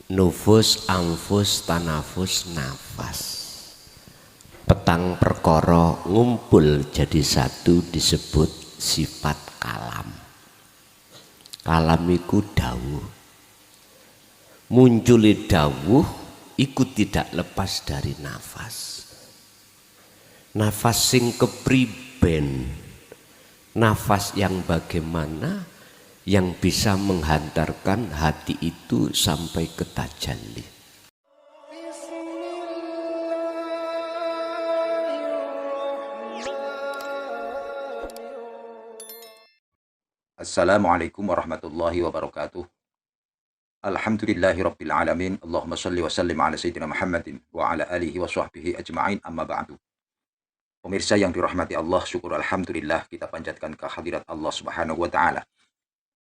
nufus, anfus, tanafus, nafas. Petang perkara ngumpul jadi satu disebut sifat kalam. Kalam iku dawuh. Munculi dawuh iku tidak lepas dari nafas. Nafas sing kepriben, nafas yang bagaimana yang bisa menghantarkan hati itu sampai ke tajalli. Assalamualaikum warahmatullahi wabarakatuh. Alhamdulillahirabbil alamin. Allahumma shalli wa sallim ala sayyidina Muhammadin wa ala alihi wa sahbihi ajma'in, amma ba'du. Pemirsa yang dirahmati Allah, syukur alhamdulillah kita panjatkan kehadirat Allah Subhanahu wa taala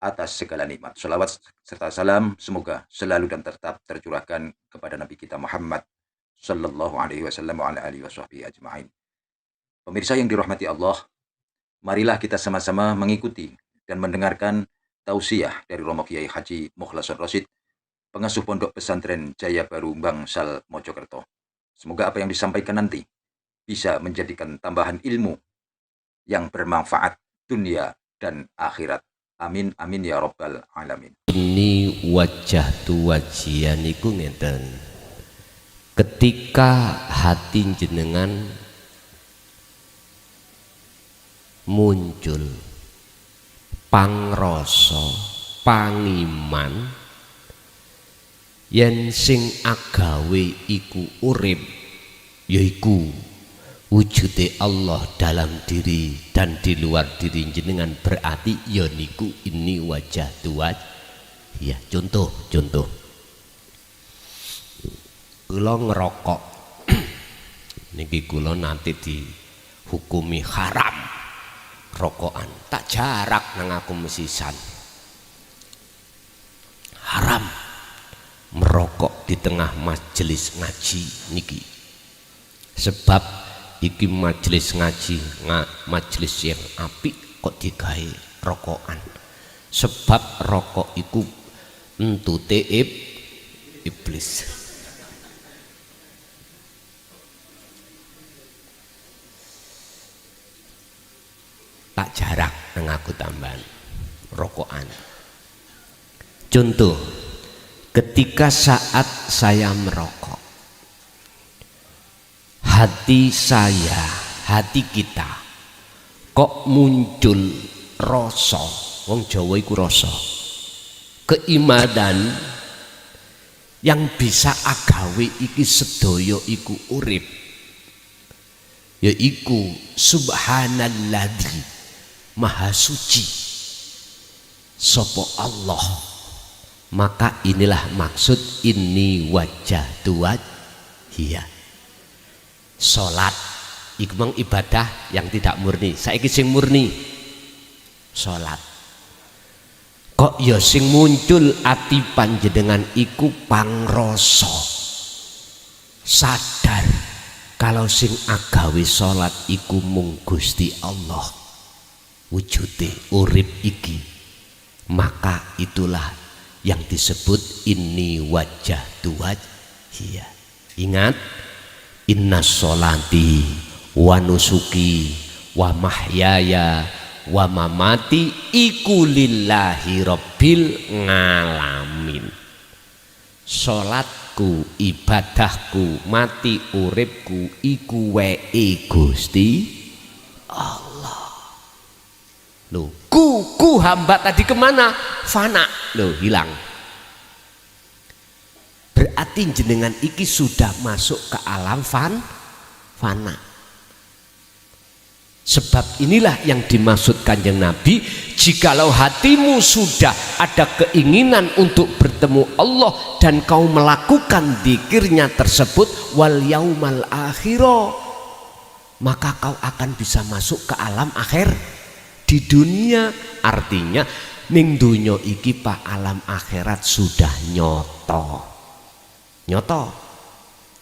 atas segala nikmat. Shalawat serta salam semoga selalu dan tetap tercurahkan kepada Nabi kita Muhammad sallallahu alaihi wasallam wa ala alihi wa sahbihi ajma'in. Pemirsa yang dirahmati Allah, marilah kita sama-sama mengikuti dan mendengarkan tausiah dari Romo Kiai Haji Mukhlason Rosyid, pengasuh Pondok Pesantren Jaya Baru Bangsal Mojokerto. Semoga apa yang disampaikan nanti bisa menjadikan tambahan ilmu yang bermanfaat dunia dan akhirat. Amin amin ya rabbal alamin. Ini wajah tu wajian iku ngeten. Ketika hati jenengan muncul pangrasa, pangiman, yen sing agawe iku urip, yaiku wujude Allah dalam diri dan di luar diri jenengan, berarti ya niku ini wajah tuat. Ya, contoh kula ngerokok niki kula nanti dihukumi haram rokokan, tak jarak nang aku mesisan. Haram merokok di tengah majelis ngaji niki. Sebab iki majelis ngaji, majelis yang apik kok digawe rokokan. Sebab rokok iku entute iblis. Tak jarak nang aku tambahan rokokan. Contoh, ketika saat saya merokok, hati saya, hati kita kok muncul rasa, wong Jawa iku rasa, keimanan yang bisa agawe iki sedaya iku urip, yaiku subhanalladzi maha suci sopo Allah. Maka inilah maksud ini wajah tuat. Iya, sholat iku mang ibadah yang tidak murni. Saiki sing murni sholat. Kok ya sing muncul ati panjenengan iku pangrasa, sadar kalau sing agawe sholat iku mung Gusti Allah, wujude urip iki. Maka itulah yang disebut ini wajah tuat. Iya. Ingat, inna sholati wa nusuki wa mahyaya wa mamati iku lillahi rabbil ngalamin. Sholatku, ibadahku, mati uripku iku wae Gusti Allah. Loh, ku hamba tadi kemana? Fana. Loh, hilang. Berarti jenengan iki sudah masuk ke alam fana. Sebab inilah yang dimaksud Kanjeng Nabi, jikalau hatimu sudah ada keinginan untuk bertemu Allah dan kau melakukan dzikirnya tersebut wal yaumal akhirah, maka kau akan bisa masuk ke alam akhir di dunia. Artinya ning dunya iki pak alam akhirat sudah nyoto.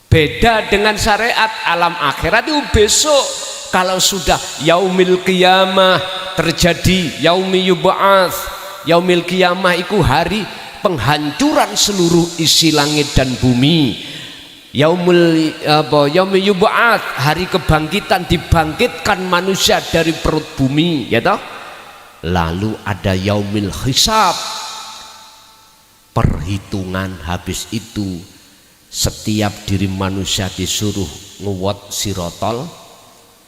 Beda dengan syariat, alam akhirat itu besok. Kalau sudah yaumil qiyamah terjadi, yaumi yub'ats, yaumil qiyamah itu hari penghancuran seluruh isi langit dan bumi. Yaumul yub'ats, hari kebangkitan, dibangkitkan manusia dari perut bumi, ya toh. Lalu ada yaumil hisab, perhitungan. Habis itu setiap diri manusia disuruh nguwot sirotol,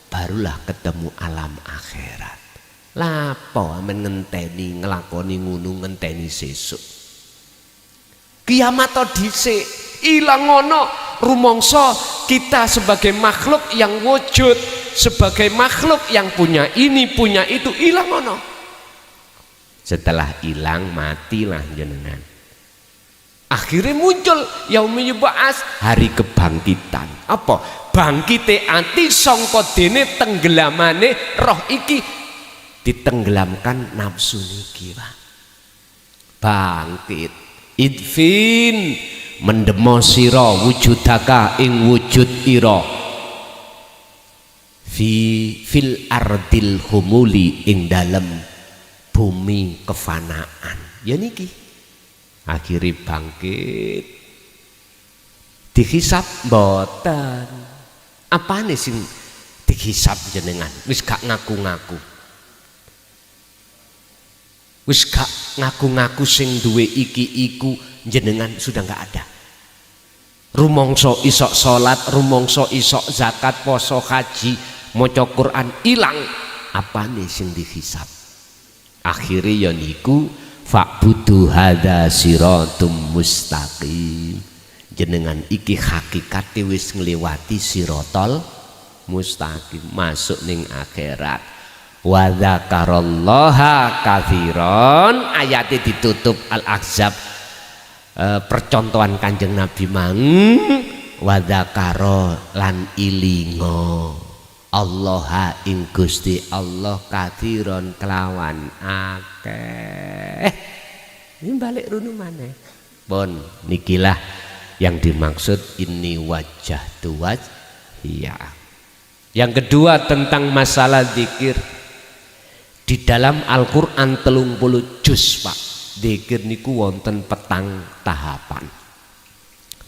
barulah ketemu alam akhirat. Lapo amen ngenteni ngelakoni ngunu ngenteni sesuk. Kiamat to dhisik, ilang ngono rumangsa kita sebagai makhluk yang wujud, sebagai makhluk yang punya ini punya itu, ilang ngono. Setelah hilang matilah jenengan. Akhirnya muncul yaumul yub'ats, hari kebangkitan. Apa? Bangkite ati sangka dene tenggelamane roh iki, ditenggelamkan nafsu niki, Pak. Bangkit. Idfin, mendemo sira wujudaka ing wujud ira fil ardil humuli, ing dalem bumi kefanaan. Ya niki akhirnya bangkit, dihisab mboten. Apane sing dihisab jenengan? Wis gak ngaku-ngaku, wis gak ngaku-ngaku sing duwe iki iku, jenengan sudah gak ada. Rumangsa isok salat, rumangsa isok zakat, poso, haji, maca Quran, ilang. Apane sing dihisab? Akhirnya ya niku fa'budu hadza siratum mustaqim. Jenengan iki hakikate wis ngliwati sirotol mustaqim, masuk ning akhirat. Wa dzakarallaha katsiran, ayate ditutup Al-Ahzab, percontohan Kanjeng Nabi mang. Wa dzakara lan ilingo Allah ing Gusti Allah katsiran kelawan akeh. Ini balik runu maneh. Pun nikilah yang dimaksud ini wajah tuwaj ya. Yang kedua tentang masalah zikir. Di dalam Al-Quran 30 juz, Pak, zikir niku wonten petang tahapan.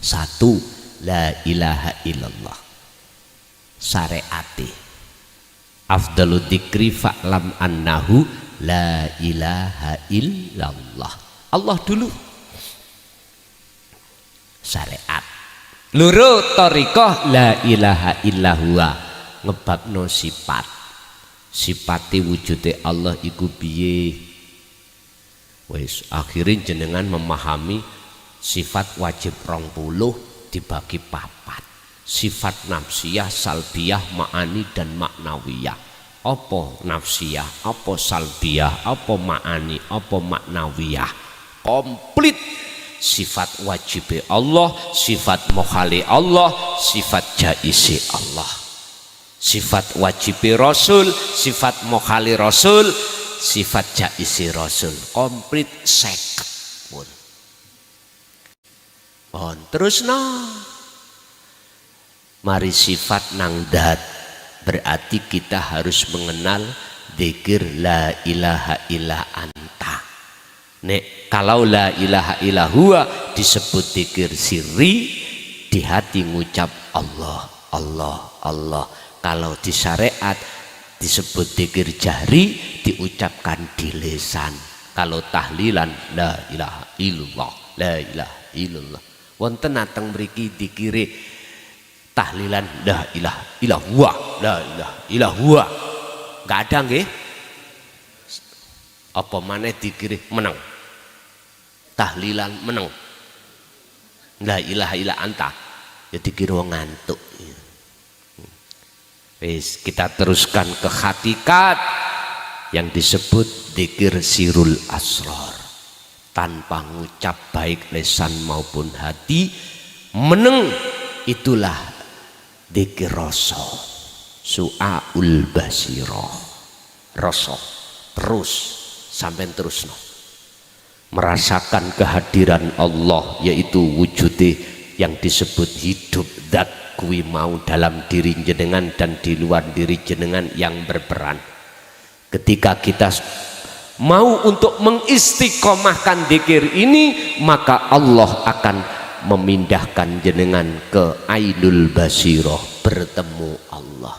1. La ilaha illallah, syariate. Afdalu dzikri fa'lam annahu la ilaha illallah. Allah dulu, syariat. Loro thariqah la ilaha illahuwa, ngebabno sifat. Sifati wujude Allah iku piye. Wis akhirnya jenengan memahami sifat wajib 20 dibagi 4. Sifat nafsiyah, salbiyah, ma'ani dan maknawiyah. Apa nafsiyah, apa salbiyah, apa ma'ani, apa maknawiyah. Komplit sifat wajibe Allah, sifat mokhali Allah, sifat jaisi Allah. Sifat wajibi Rasul, sifat mokhali Rasul, sifat jaisi Rasul, komplit 50 pun. Terus mari sifat nang dat, berarti kita harus mengenal dzikir la ilaha illa anta. Nek kalau la ilaha illa huwa disebut dzikir sirri, di hati ngucap Allah, Allah, Allah. Kalau di syariat disebut dzikir jahri, diucapkan di lisan. Kalau tahlilan la ilaha illallah, la ilaha illallah. Wonten ateng mriki dikire tahlilan la ilaha illallah, la ilaha illallah. Enggak ada nggih? Apa maneh dikire meneng? Tahlilan meneng. La ilaha illa anta. Ya dikira ngantuk. Wis kita teruskan ke hakikat yang disebut dzikir sirul asrar. Tanpa ngucap baik lisan maupun hati, meneng itulah dzikir rasa. Su'aul basirah. Rasa terus sampai terus merasakan kehadiran Allah, yaitu wujudnya yang disebut hidup zat kuwi mau dalam diri jenengan dan di luar diri jenengan yang berperan. Ketika kita mau untuk mengistiqomahkan dzikir ini, maka Allah akan memindahkan jenengan ke Ainul Basirah, bertemu Allah.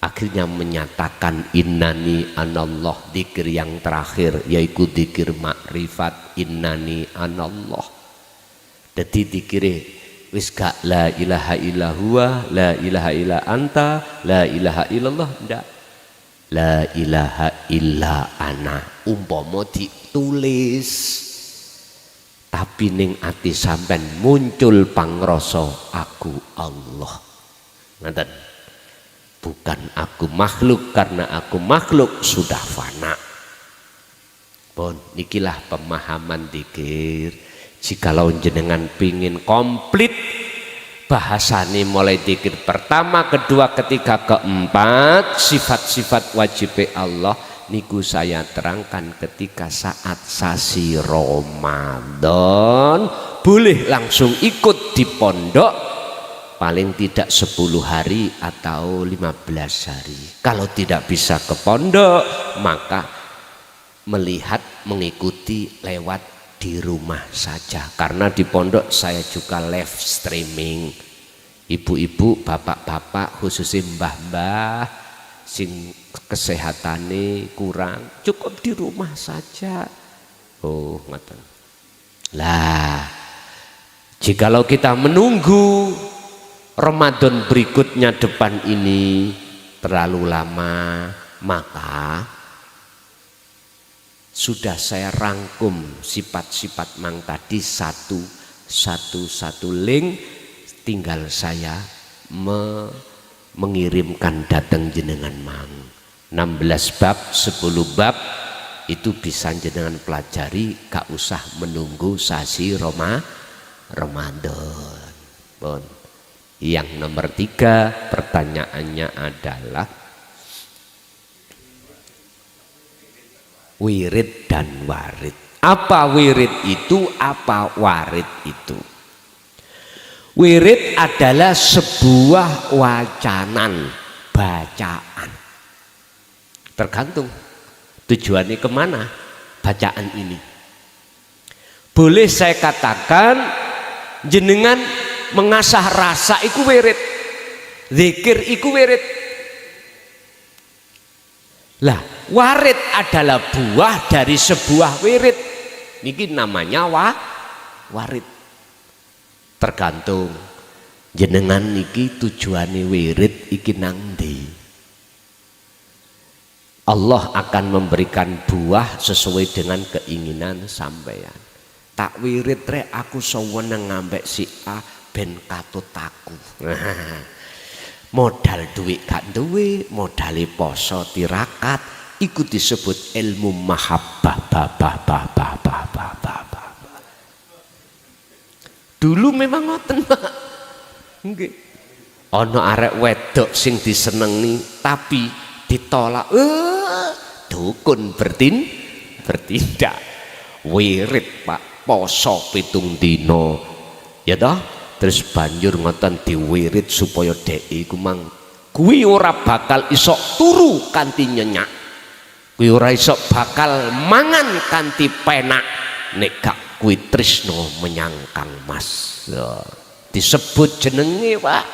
Akhirnya menyatakan innani anallah, dzikir yang terakhir yaitu dzikir makrifat, innani anallah. Jadi dzikire wis gak la ilaha illa huwa, la ilaha illa anta, la ilaha illallah, ndak. La ilaha illa ana, umpama ditulis tapi ning ati sampean muncul pangrasa aku Allah. Ngoten. Bukan aku makhluk, karena aku makhluk sudah fana. Pun nikilah pemahaman dzikir. Jikalau jenengan pingin komplit bahasane mulai dzikir pertama, kedua, ketiga, keempat, sifat-sifat wajib Allah niku saya terangkan ketika saat sasi Ramadan. Boleh langsung ikut di pondok, paling tidak 10 hari atau 15 hari. Kalau tidak bisa ke pondok, maka melihat, mengikuti lewat di rumah saja, karena di pondok saya juga live streaming. Ibu-ibu, bapak-bapak, khususnya mbah-mbah sing kesehatannya kurang, cukup di rumah saja. Oh, ngoten. Lah, jikalau kita menunggu Ramadan berikutnya depan ini terlalu lama, maka sudah saya rangkum sifat-sifat mang tadi satu link, tinggal saya mengirimkan datang jenengan mang 16 bab 10 bab itu bisa jenengan pelajari, gak usah menunggu sasi Ramadan. Bon. Yang nomor 3 pertanyaannya adalah wirid dan warid. Apa wirid itu? Apa warid itu? Wirid adalah sebuah wacanan, bacaan. Tergantung tujuannya kemana bacaan ini. Boleh saya katakan jenengan mengasah rasa iku wirid, zikir iku wirid. Lah, warid adalah buah dari sebuah wirid. Niki namanya warid. Tergantung jenengan niki tujuane wirid iki nang ndi. Allah akan memberikan buah sesuai dengan keinginan sampeyan. Tak wirid rek aku seneng ngambek si A ben katut aku. Modal duit gak duwe, modali poso tirakat, iku disebut ilmu mahabbah. Dulu memang ngoten, Pak. Nggih. Ana arek wedok sing disenengi tapi ditolak. Dukun bertindak. Wirid, Pak, poso 7 dina. Ya toh? Terus banjur ngoten diwirid supaya dhek iku mang kuwi ora bakal iso turu kanthi nyenyak, kuwi ora iso bakal mangan kanthi penak nek gak kuwi tresno menyang Kang Mas. Disebut jenenge, Pak,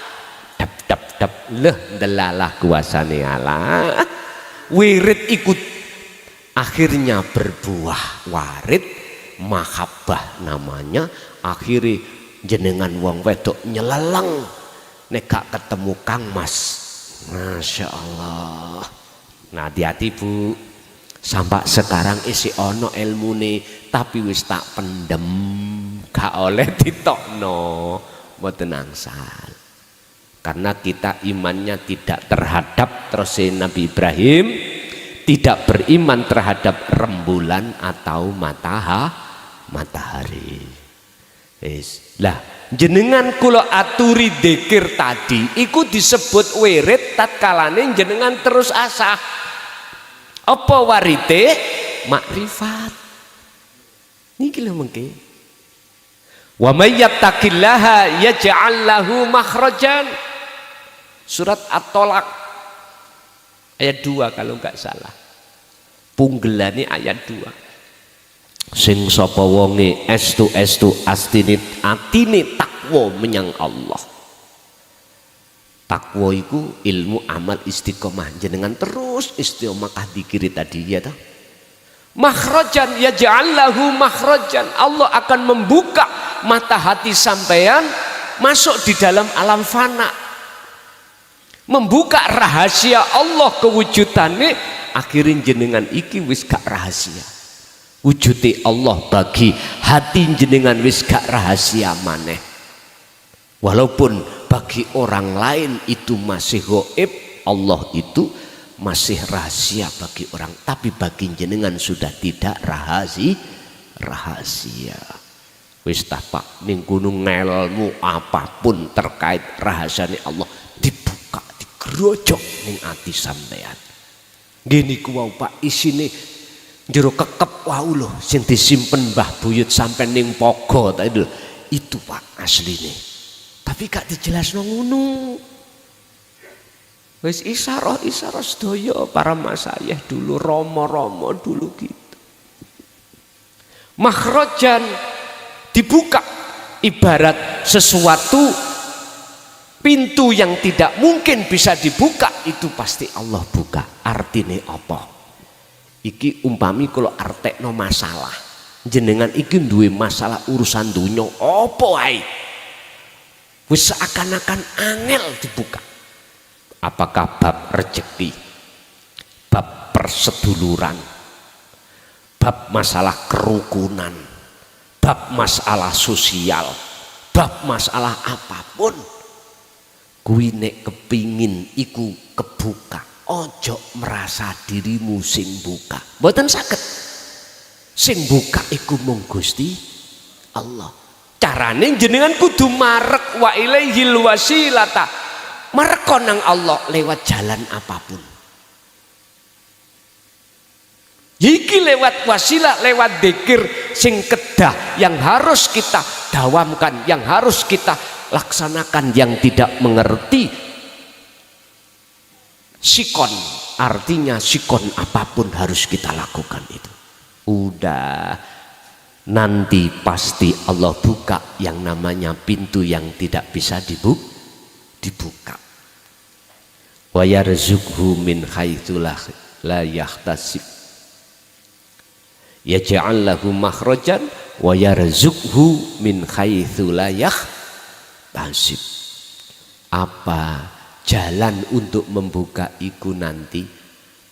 dap leh delalah kuasane Allah. Wirid ikut akhirnya berbuah warid, mahabbah namanya. Akhirnya jenengan wong wedok nyeleleng nek gak ketemu Kang Mas. Masya Allah. Nah, hati-hati Bu, sampai sekarang isi ono ilmune tapi wis tak pendem, gak oleh ditokno, mboten angsal. Karena kita imannya tidak terhadap terus Nabi Ibrahim tidak beriman terhadap rembulan atau matahari. Lah, jenengan kula aturi dzikir tadi iku disebut wirid tatkalane jenengan terus asah. Apa warite? Makrifat. Niki lho mengke. Wa may yattaqillaha yaj'al lahu makhrajan. Surat At-Tolak ayat 2 kalau enggak salah. Punggelane ayat 2. Sing sapa wonge estu astine atine takwa menyang Allah. Takwa iku ilmu amal istiqomah, jenengan terus istiqomah dikiri tadi ya toh. Makhrajan yaj'al lahu makhrajan, Allah akan membuka mata hati sampean masuk di dalam alam fana, membuka rahasia Allah kewujudannya. Akhirnya jenengan iki wis gak rahasia, wujudi Allah bagi hati jenengan wis gak rahasia maneh. Walaupun bagi orang lain itu masih gaib, Allah itu masih rahasia bagi orang, tapi bagi jenengan sudah tidak rahasia. Wis ta Pak, ning gunung ngelmu apapun terkait rahasiane Allah dibuka, digerojok ning ati sampean. Gini ku wau Pak, isine jero kekep wau lho sing disimpen Mbah Buyut sampean ning Pogo ta itu Pak asline. Tapi gak dijelasno ngono. Wis isyarah sedaya para masayih dulu, romo dulu gitu. Makhrajan dibuka, ibarat sesuatu pintu yang tidak mungkin bisa dibuka itu pasti Allah buka. Artine apa? Iki umpami kalau artekno masalah, jenengan iki duwe masalah urusan dunya apa wae, wis seakan-akan angel dibuka. Apakah bab rezeki, bab perseduluran, bab masalah kerukunan, bab masalah sosial, bab masalah apapun, kuwi nek kepingin iku kebuka, ojo merasa dirimu sing buka, mboten saged. Sing buka iku mung Gusti Allah. Carane jenengan kudu marek wa ilaihil wasilata, mereka nang Allah lewat jalan apapun. Iki lewat wasilah, lewat dzikir sing kedah yang harus kita dawamkan, yang harus kita laksanakan. Yang tidak mengerti sikon, artinya sikon apapun harus kita lakukan itu. Udah nanti pasti Allah buka yang namanya pintu yang tidak bisa dibuka. Wa yarzuqhu min haitsu la yahtasib, yaj'al lahu makhrajan wa yarzuqhu min haitsu la yahtasib. Apa jalan untuk membuka iku nanti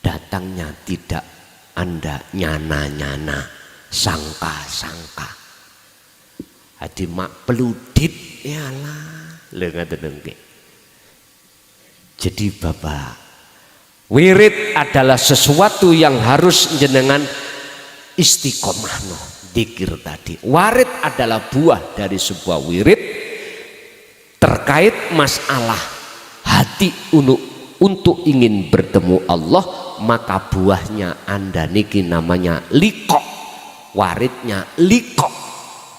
datangnya tidak Anda nyana-nyana, sangka-sangka. Adi mak peludit ya lah, lho ngaten nggih. Jadi Bapak, wirid adalah sesuatu yang harus jenengan istiqomah no, dzikir tadi. Warid adalah buah dari sebuah wirid terkait masalah hati untuk ingin bertemu Allah, maka buahnya Anda niki namanya liqa, waridnya liqa,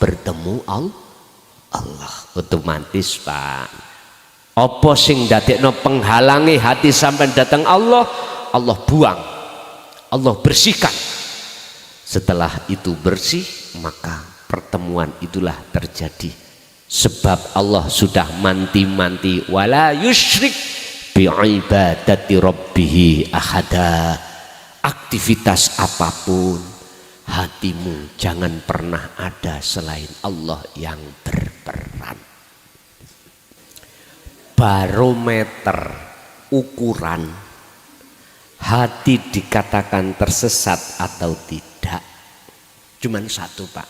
bertemu Allah. Otomatis Pak, apa sing dadekno penghalangi hati sampai datang Allah, Allah buang, Allah bersihkan. Setelah itu bersih, maka pertemuan itulah terjadi. Sebab Allah sudah manti-manti, wala yusyrik bi'ibadati rabbih ahada. Aktivitas apapun, hatimu jangan pernah ada selain Allah yang berperan. Barometer ukuran hati dikatakan tersesat atau tidak cuman satu Pak.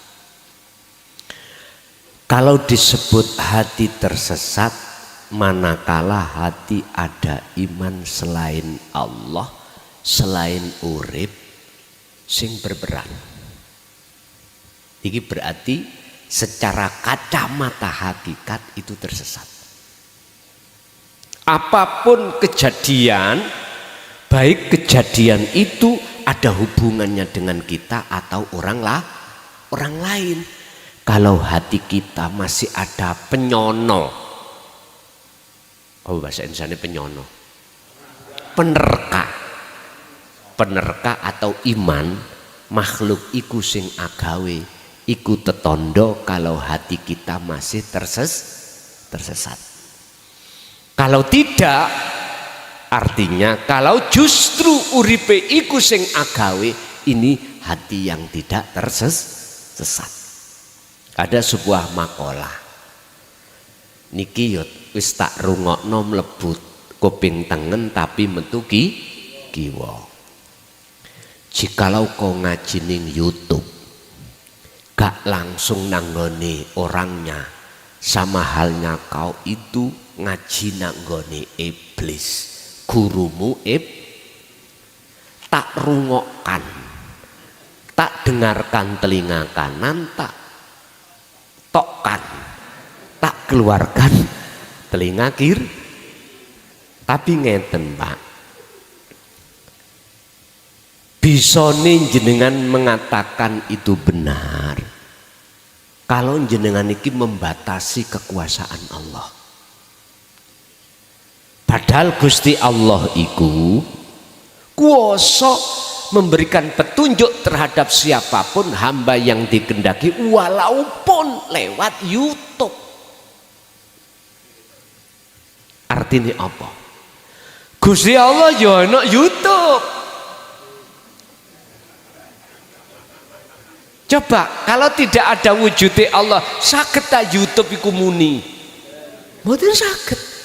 Kalau disebut hati tersesat, manakala hati ada iman selain Allah, selain urip sing berperan. Ini berarti secara kacamata hakikat itu tersesat. Apapun kejadian, baik kejadian itu ada hubungannya dengan kita atau orang lain. Kalau hati kita masih ada penyono, oh bahasa Indonesia penyono, penerka, penerka atau iman, makhluk iku sing agawe iku tetondo kalau hati kita masih tersesat. Kalau tidak, artinya kalau justru uripe iku sing agawe, ini hati yang tidak tersesat. Ada sebuah makalah niki yot wis tak rungokno mlebut kuping tengen tapi metu kiwa. Jikalau kau ngaji ning YouTube gak langsung nanggone orangnya, sama halnya kau itu ngaji nanggone iblis, gurumu tak rungokkan, tak dengarkan telinga kanan, tak tokkan, tak keluarkan telinga kiri. Tapi ngeten Pak, bisa nih jenengan mengatakan itu benar kalau jenengan iki membatasi kekuasaan Allah. Padahal Gusti Allah iku kuasa memberikan petunjuk terhadap siapapun hamba yang dikehendaki walaupun lewat YouTube. Artinya apa? Gusti Allah ya ana YouTube. Coba kalau tidak ada wujudnya Allah, saged ta YouTube iku muni? Mboten saged.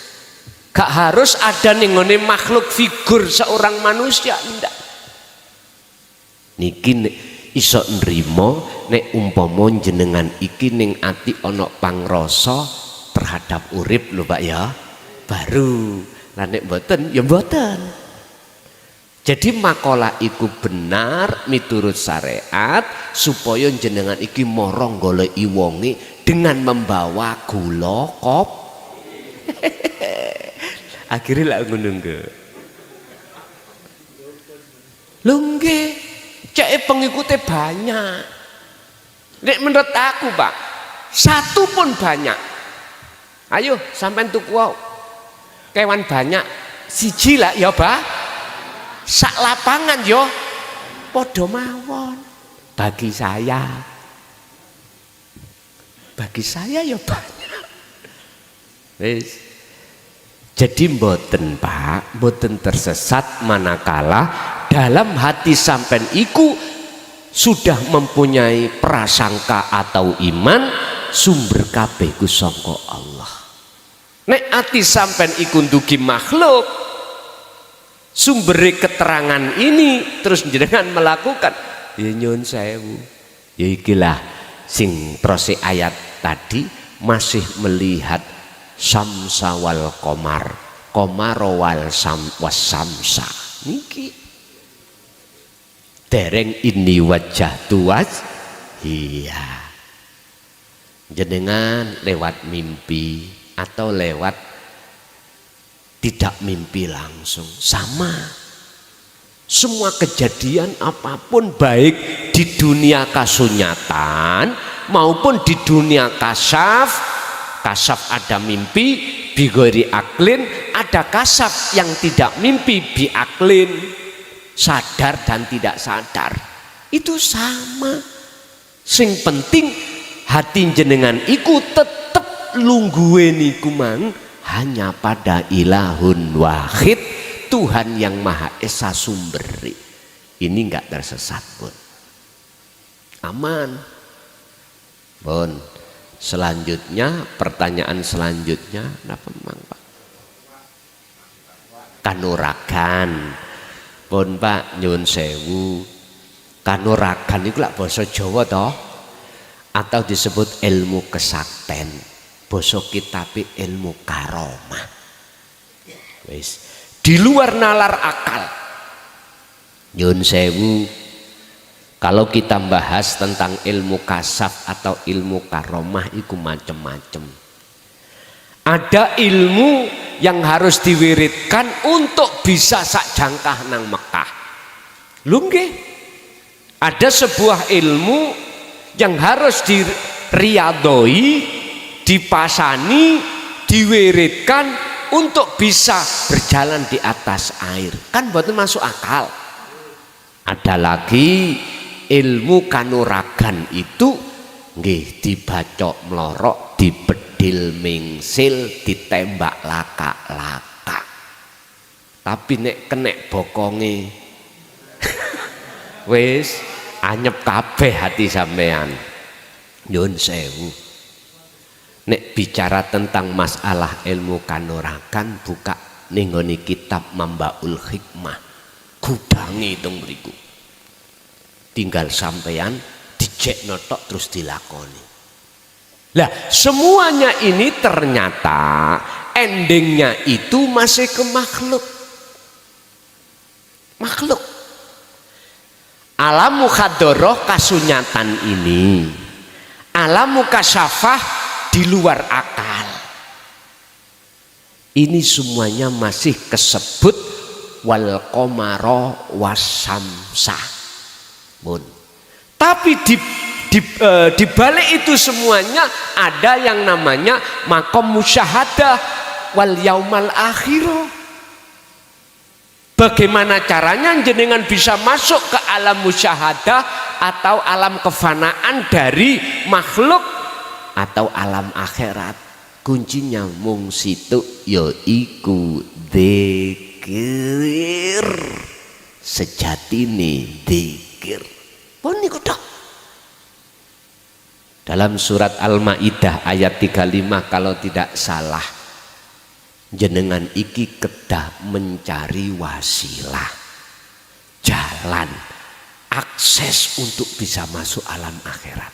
Gak harus ada ning ngene makhluk figur seorang manusia, ndak. Niki iso nrimo nek umpama jenengan iki ning ati ana pangrasa terhadap urip lho Pak ya. Baru lah nek mboten ya mboten. Jadi makalah iku benar miturut syariat supaya jenengan iki morong goleki wonge dengan membawa gula kop. Akhirnya lah ngono nggih. Lho nggih, cek pengikutnya banyak. Nek menurut aku Pak, satu pun banyak. Ayo sampean tuku kewan banyak, siji lah ya Pak. Sak lapangan yo padha mawon. Bagi saya ya banyak. Wis. Jadi mboten Pak, mboten tersesat manakala dalam hati sampean iku sudah mempunyai prasangka atau iman sumber kabeh ku saka Allah. Nek ati sampean iku ndugi makhluk, sumber keterangan ini terus jenengan melakukan ya nyun sewu. Ya ikilah sing prose ayat tadi masih melihat samsa wal komar, komaro wal samsa niki dereng ini wajah tuas. Iya, jenengan lewat mimpi atau lewat tidak mimpi langsung sama. Semua kejadian apapun baik di dunia kasunyatan maupun di dunia kasaf ada mimpi bigori aklin, ada kasaf yang tidak mimpi biaklin, sadar dan tidak sadar. Itu sama. Sing penting hati jenengan iku tetep lungguhe niku mang hanya pada ilahun wahid, Tuhan yang Maha Esa sumberi. Ini enggak tersesat pun. Aman. Pun. Selanjutnya, pertanyaan selanjutnya, apa memang Pak? Kanuragan. Pun Pak, nyun sewu. Kanuragan itu lah basa Jawa toh? Atau disebut ilmu kesakten. Basa kitabe ilmu karomah. Wis. Di luar nalar akal. Nyun sewu. Kalau kita bahas tentang ilmu kasaf atau ilmu karomah itu macam-macam. Ada ilmu yang harus diwiridkan untuk bisa sak jangkah nang Mekah. Lho nggih. Ada sebuah ilmu yang harus diriyadoi, dipasani, diwiridkan untuk bisa berjalan di atas air. Kan mboten masuk akal. Ada lagi ilmu kanuragan itu nggih dibacok mlorok, dibedil mingsil, ditembak laka-laka. Tapi nek kenek bokonge wis anyep kabeh hati sampean. Nyun sewu. Nek bicara tentang masalah ilmu kanuragan, buka ning nggone kitab Mambaul Hikmah. Gudangi teng mriku. Tinggal sampean dijek notok terus dilakoni. Lah semuanya ini ternyata endingnya itu masih ke makhluk. Makhluk. Alam mukhadoroh kasunyatan ini, alam mukasyafah di luar akal. Ini semuanya masih kesebut wal qamara wasamsa. Tapi di balik itu semuanya ada yang namanya makom musyahadah wal yaumal akhirah. Bagaimana caranya jenengan bisa masuk ke alam musyahadah atau alam kefanaan dari makhluk atau alam akhirat? Kuncinya mung situ yaiku dzikir. Sejatine dzikir. Pun niku tok. Dalam surat Al-Maidah ayat 35 kalau tidak salah, jenengan iki kedah mencari wasilah, jalan, akses untuk bisa masuk alam akhirat.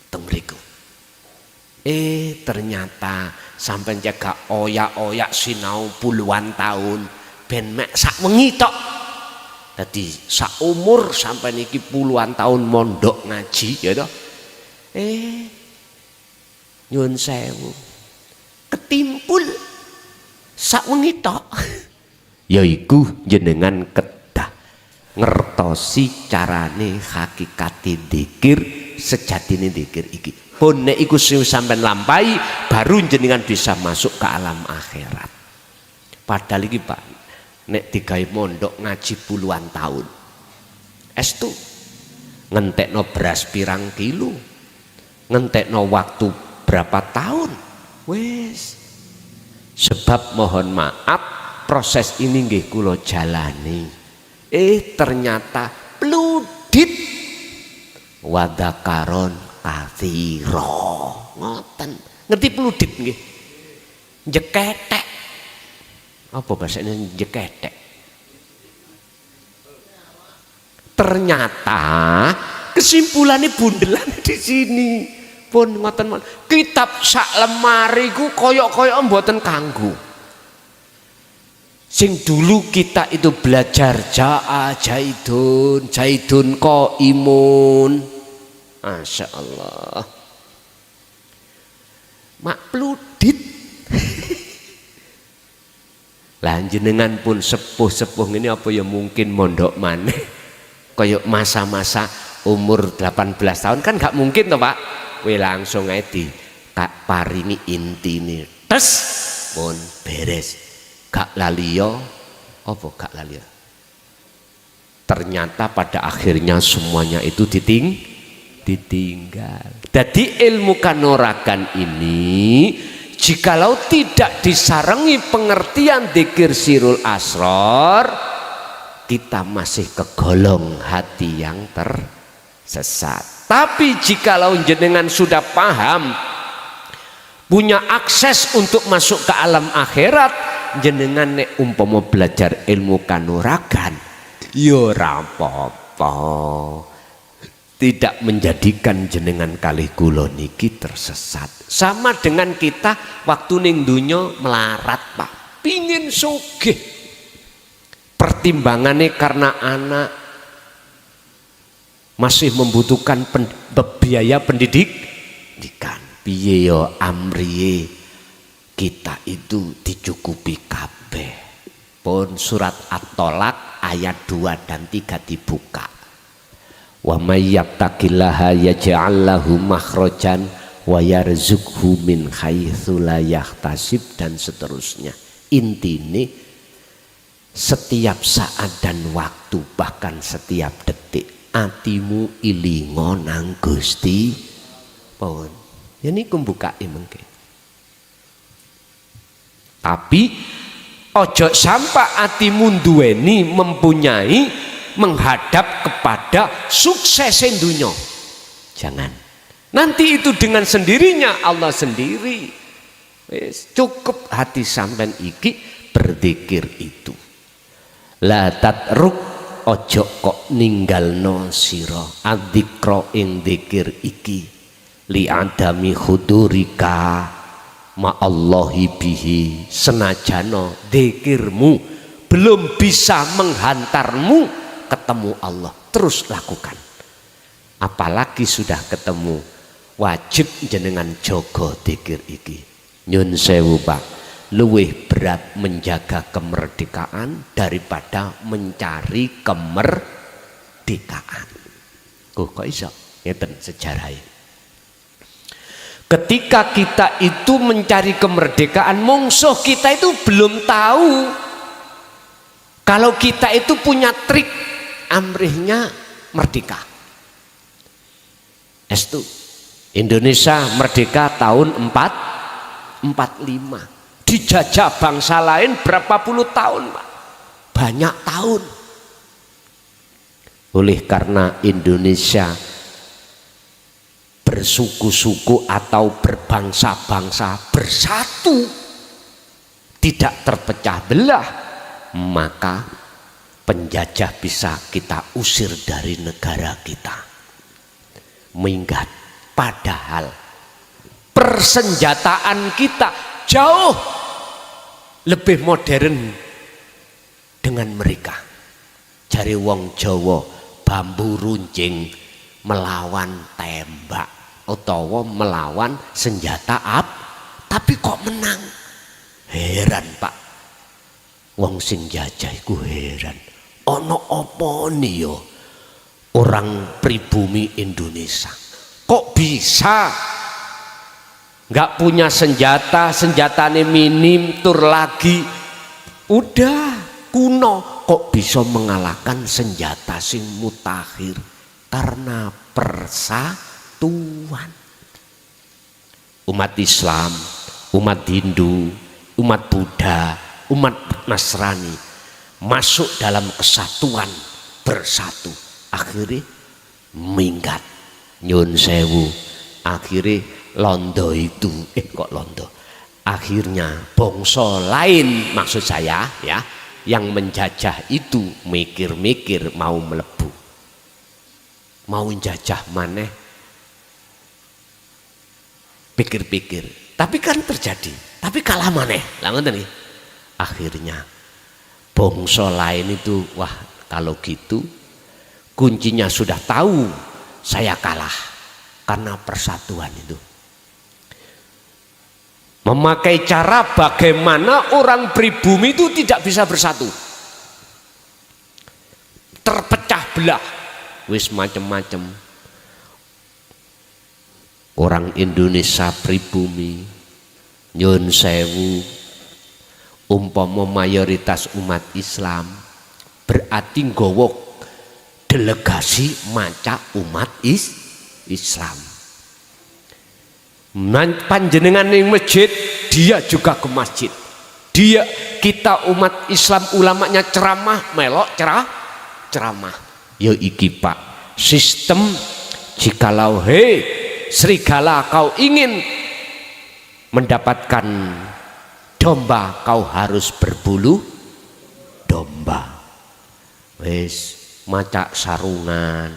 Teng mriku. Ternyata sampai jaga oyak-oyak sinau puluhan tahun ben mek sak wengi tok. Dadi sak umur sampai niki puluhan tahun mondok ngaji ya toh. Nyun sewu. Ketimpul sak wengi tok. Yaiku jenengan kedah ngertosi carane hakikate dzikir, sejatine dzikir iki. Pun nek iku sampean lampahi baru jenengan bisa masuk ke alam akhirat. Padahal iki Pak, nek digawe mondok ngaji puluhan tahun. Estu ngentekno beras pirang kilo, ngentekno waktu berapa tahun. Wes. Sebab mohon maaf proses ini nggih kula jalani. Ternyata pludit wadakaron kathiro. Ngoten. Ngerti pludit nggih? Jeketek. Apa bahasanya jeketek? Ternyata kesimpulannya bundelan di sini. Pun ngoten mon. Kitab sak lemari ku koyok-koyok mboten kanggo. Sing dulu kita itu belajar ja'a jaidun qaimun. Masya Allah. Mak pludit. Lah jenengan pun sepuh-sepuh ini apa ya mungkin mondok maneh koyok masa-masa umur 18 tahun kan gak mungkin toh Pak. Kowe langsung ae di kak paringi intine tes pun beres. Gak laliyo apa gak laliyo. Ternyata pada akhirnya semuanya itu ditinggal. Jadi ilmu kanuragan ini jikalau tidak disarengi pengertian dzikir sirul asror, kita masih kegolong hati yang tersesat. Tapi jikalau jenengan sudah paham, punya akses untuk masuk ke alam akhirat, jenengan nek umpama belajar ilmu kanuragan, yo rapopo. Tidak menjadikan jenengan kalih kula niki tersesat. Sama dengan kita waktu ning dunya melarat Pak, pingin sugih. Pertimbangannya karena anak masih membutuhkan biaya pendidikan. Piye yo amriye kita itu dicukupi kabeh. Pun surat At-Tolak ayat 2 dan 3 dibuka. Wa may yattaqillaha yaj'al lahu makhrajan wa yarzuqhu min haitsu la yahtasib dan seterusnya. Intine setiap saat dan waktu, bahkan setiap detik atimu ilingo nang Gusti pun. Ini kumbukai mengke. Tapi ojo sampai atimu duweni mempunyai menghadap kepada sukses dunia. Jangan. Nanti itu dengan sendirinya Allah sendiri. Cukup hati sampean iki berzikir itu. La tatruk ojo kok ninggalno sira adzikra ing dzikir iki li adami hudurika ma Allahi bihi, senajano dzikirmu belum bisa menghantarmu ketemu Allah, terus lakukan. Apalagi sudah ketemu, wajib jenengan jogo dzikir iki. Nyun sewu Pak, luwih berat menjaga kemerdekaan daripada mencari kemerdekaan. Kok iso ngeten sejarahnya. Ketika kita itu mencari kemerdekaan, musuh kita itu belum tahu kalau kita itu punya trik amrihnya merdeka. Estu Indonesia merdeka tahun 45. Dijajah bangsa lain berapa puluh tahun, Pak? Banyak tahun. Oleh karena Indonesia bersuku-suku atau berbangsa-bangsa bersatu, tidak terpecah belah, maka penjajah bisa kita usir dari negara kita. Minggat, padahal persenjataan kita jauh lebih modern dengan mereka. Jari wong Jawa bambu runcing melawan tembak utawa melawan senjata tapi kok menang. Heran Pak, wong sing jajah iku heran, ono apa nih yo orang pribumi Indonesia kok bisa nggak punya senjata, senjatanya minim, tur lagi udah kuno, kok bisa mengalahkan senjata sing mutakhir? Karena persatuan. Umat Islam, umat Hindu, umat Buddha, umat Nasrani masuk dalam kesatuan, bersatu, akhirnya minggat. Nyun sewu, akhirnya londo itu kok londo, akhirnya bangsa lain, maksud saya ya, yang menjajah itu mikir-mikir mau melebu, mau jajah maneh, pikir-pikir, tapi kan terjadi, tapi kalah maneh lah ngoten nih. Akhirnya bangsa lain itu, wah kalau gitu kuncinya sudah tahu, saya kalah karena persatuan itu. Memakai cara bagaimana orang pribumi itu tidak bisa bersatu, terpecah belah, wis macem-macem. Orang Indonesia pribumi, nyun sewu, umpama mayoritas umat Islam, berarti nggawa delegasi maca umat Islam. Panjenengan ning masjid, dia juga ke masjid. Dia, kita umat Islam ulamanya ceramah, melok ceramah. Ya iki Pak, sistem jikalau serigala kau ingin mendapatkan domba, kau harus berbulu domba. Wis maca sarungan,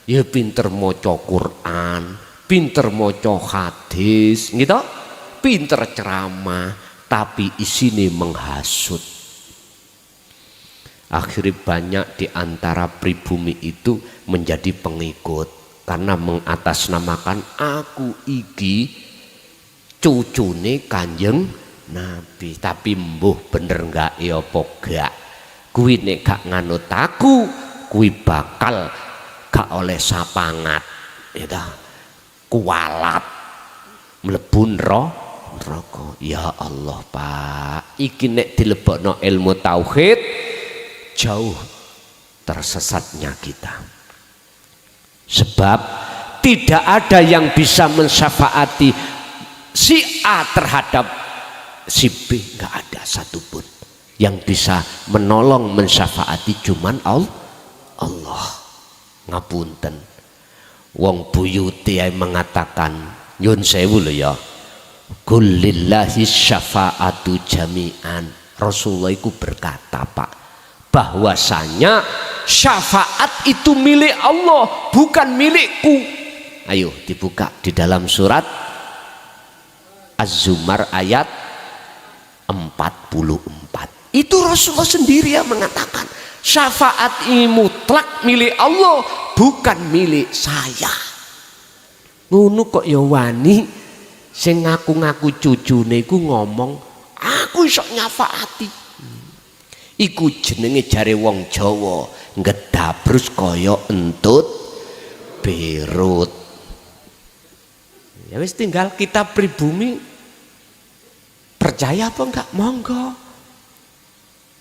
ya pinter maca Quran, pinter maca hadis, gitu, pinter ceramah, tapi isine menghasut. Akhirnya banyak di antara pribumi itu menjadi pengikut karena mengatasnamakan aku iki cucune Kanjeng Nabi, tapi mbuh bener enggak ya apa gak, kuwi nek gak nganut aku kuwi bakal gak oleh sapangat, gitu, kualat mlebu neraka. Ya Allah Pak, iki nek dilebokno ilmu tauhid jauh tersesatnya kita. Sebab tidak ada yang bisa mensyafaati si A terhadap si B, nggak ada satupun yang bisa menolong mensyafaati, cuman Allah. Ngapunten, wong Buyuti mengatakan nyun sewu lho ya, kullillahi syafa'atu jami'an. Rasulullah itu berkata Pak, bahwasanya syafaat itu milik Allah, bukan milikku. Ayo dibuka di dalam surat Az-Zumar ayat 44. Itu Rasulullah sendiri yang mengatakan syafaat ini mutlak milik Allah, bukan milik saya. Ngono kok ya wani sing ngaku-ngaku cucune iku ngomong aku iso nyafaati. Iku jenenge jare wong Jawa ngedabrus kaya entut berut. Ya wis tinggal kita pribumi percaya apa enggak, monggo.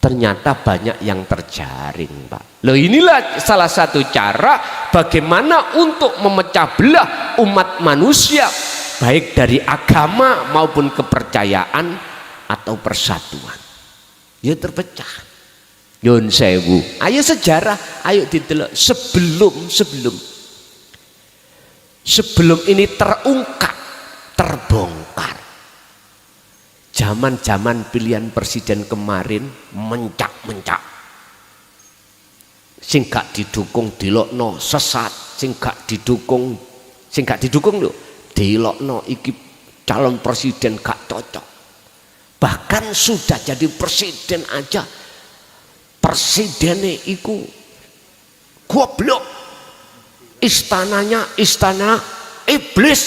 Ternyata banyak yang terjaring Pak. Loh inilah salah satu cara bagaimana untuk memecah belah umat manusia, baik dari agama maupun kepercayaan atau persatuan. Ya terpecah. Nyun sewu, ayo sejarah, ayo ditelok sebelum ini terungkap, terbongkar. Zaman-zaman pilihan presiden kemarin mencak-mencak. Sing gak didukung dilokno sesat, sing gak didukung lho dilokno iki calon presiden gak cocok. Bahkan sudah jadi presiden aja, presidennya iku goblok, istananya istana iblis,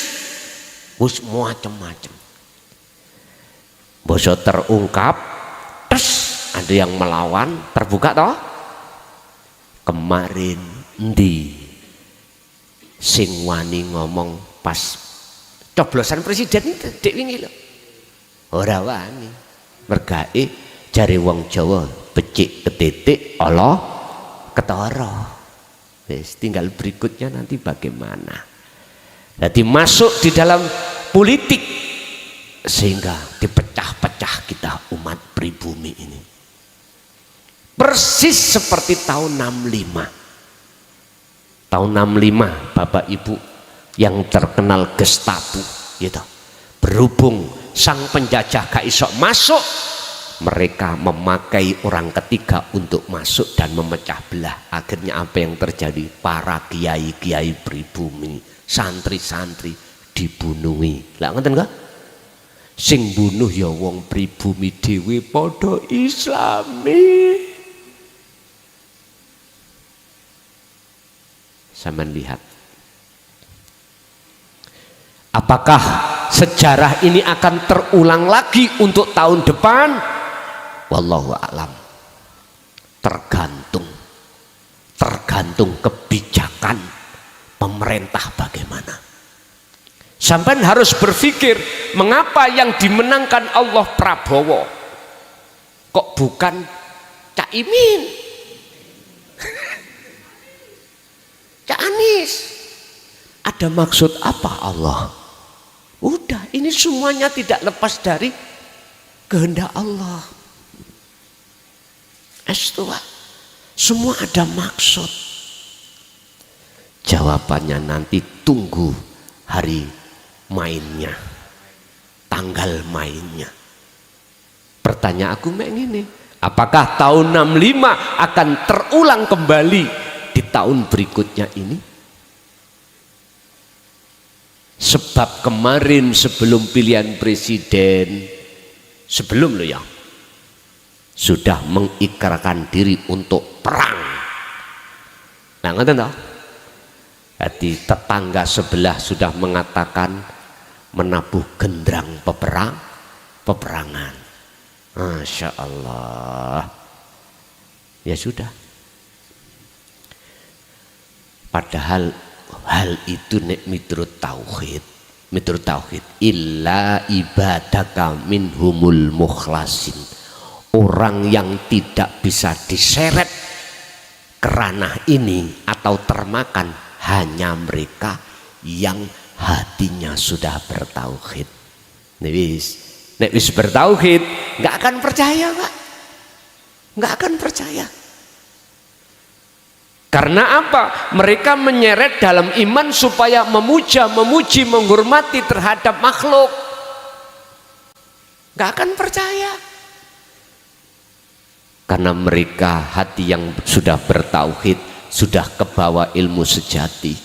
wis macam-macam. Boso terungkap, tes ada yang melawan, terbuka toh. Kemarin ndi sing wani ngomong pas coblosan presiden itu dek wingi lho. Ora wani. Mergae jare wong Jawa becik ketitik Allah ketara. Wis tinggal berikutnya nanti bagaimana. Jadi masuk di dalam politik sehingga dipecah-pecah kita umat pribumi ini. Persis seperti tahun 65. Tahun 65 Bapak Ibu yang terkenal Gestapo gitu. Berhubung sang penjajah gak iso masuk, mereka memakai orang ketiga untuk masuk dan memecah belah. Akhirnya apa yang terjadi? Para kiai-kiai pribumi, santri-santri dibunuhi. Lah ngoten enggak? Sing bunuh ya wong pribumi dhewe padha Islami. Sampeyan lihat. Apakah sejarah ini akan terulang lagi untuk tahun depan? Wallahu a'lam. Tergantung kebijakan pemerintah bagaimana. Sampai harus berpikir, mengapa yang dimenangkan Allah Prabowo kok bukan Cak Imin, Cak Anies? Ada maksud apa Allah? Udah, ini semuanya tidak lepas dari kehendak Allah. Estua, semua ada maksud. Jawabannya nanti tunggu hari mainnya, tanggal mainnya. Pertanyaan aku ini, apakah tahun 65 akan terulang kembali di tahun berikutnya ini? Sebab kemarin sebelum pilihan presiden, sebelum lo ya, sudah mengikrarkan diri untuk perang. Nah ngerti toh? Jadi tetangga sebelah sudah mengatakan menabuh genderang peperangan. Masya Allah. Ya sudah. Padahal hal itu nek miturut tauhid illa ibadaka minhumul mukhlasin. orang yang tidak bisa diseret ke ranah ini atau termakan hanya mereka yang hatinya sudah bertauhid. Nek wis bertauhid nggak akan percaya, Pak. Nggak akan percaya. Karena apa? Mereka menyeret dalam iman supaya memuja, memuji, menghormati terhadap makhluk. Nggak akan percaya. Karena mereka hati yang sudah bertauhid, sudah kebawa ilmu sejati.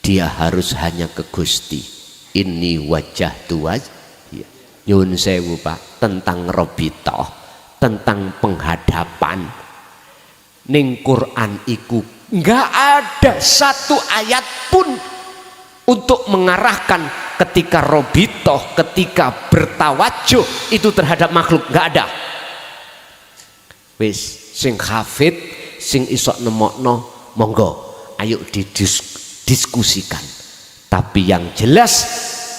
Dia harus hanya ke Gusti. Ini wajah tuaj. Nyun sewu Pak, tentang robitoh, tentang penghadapan. Ning Quran iku nggak ada satu ayat pun untuk mengarahkan ketika robitoh, ketika bertawajuh itu terhadap makhluk, nggak ada. Wis sing hafid, sing isok nemokno, monggo ayo didiskusikan. Tapi yang jelas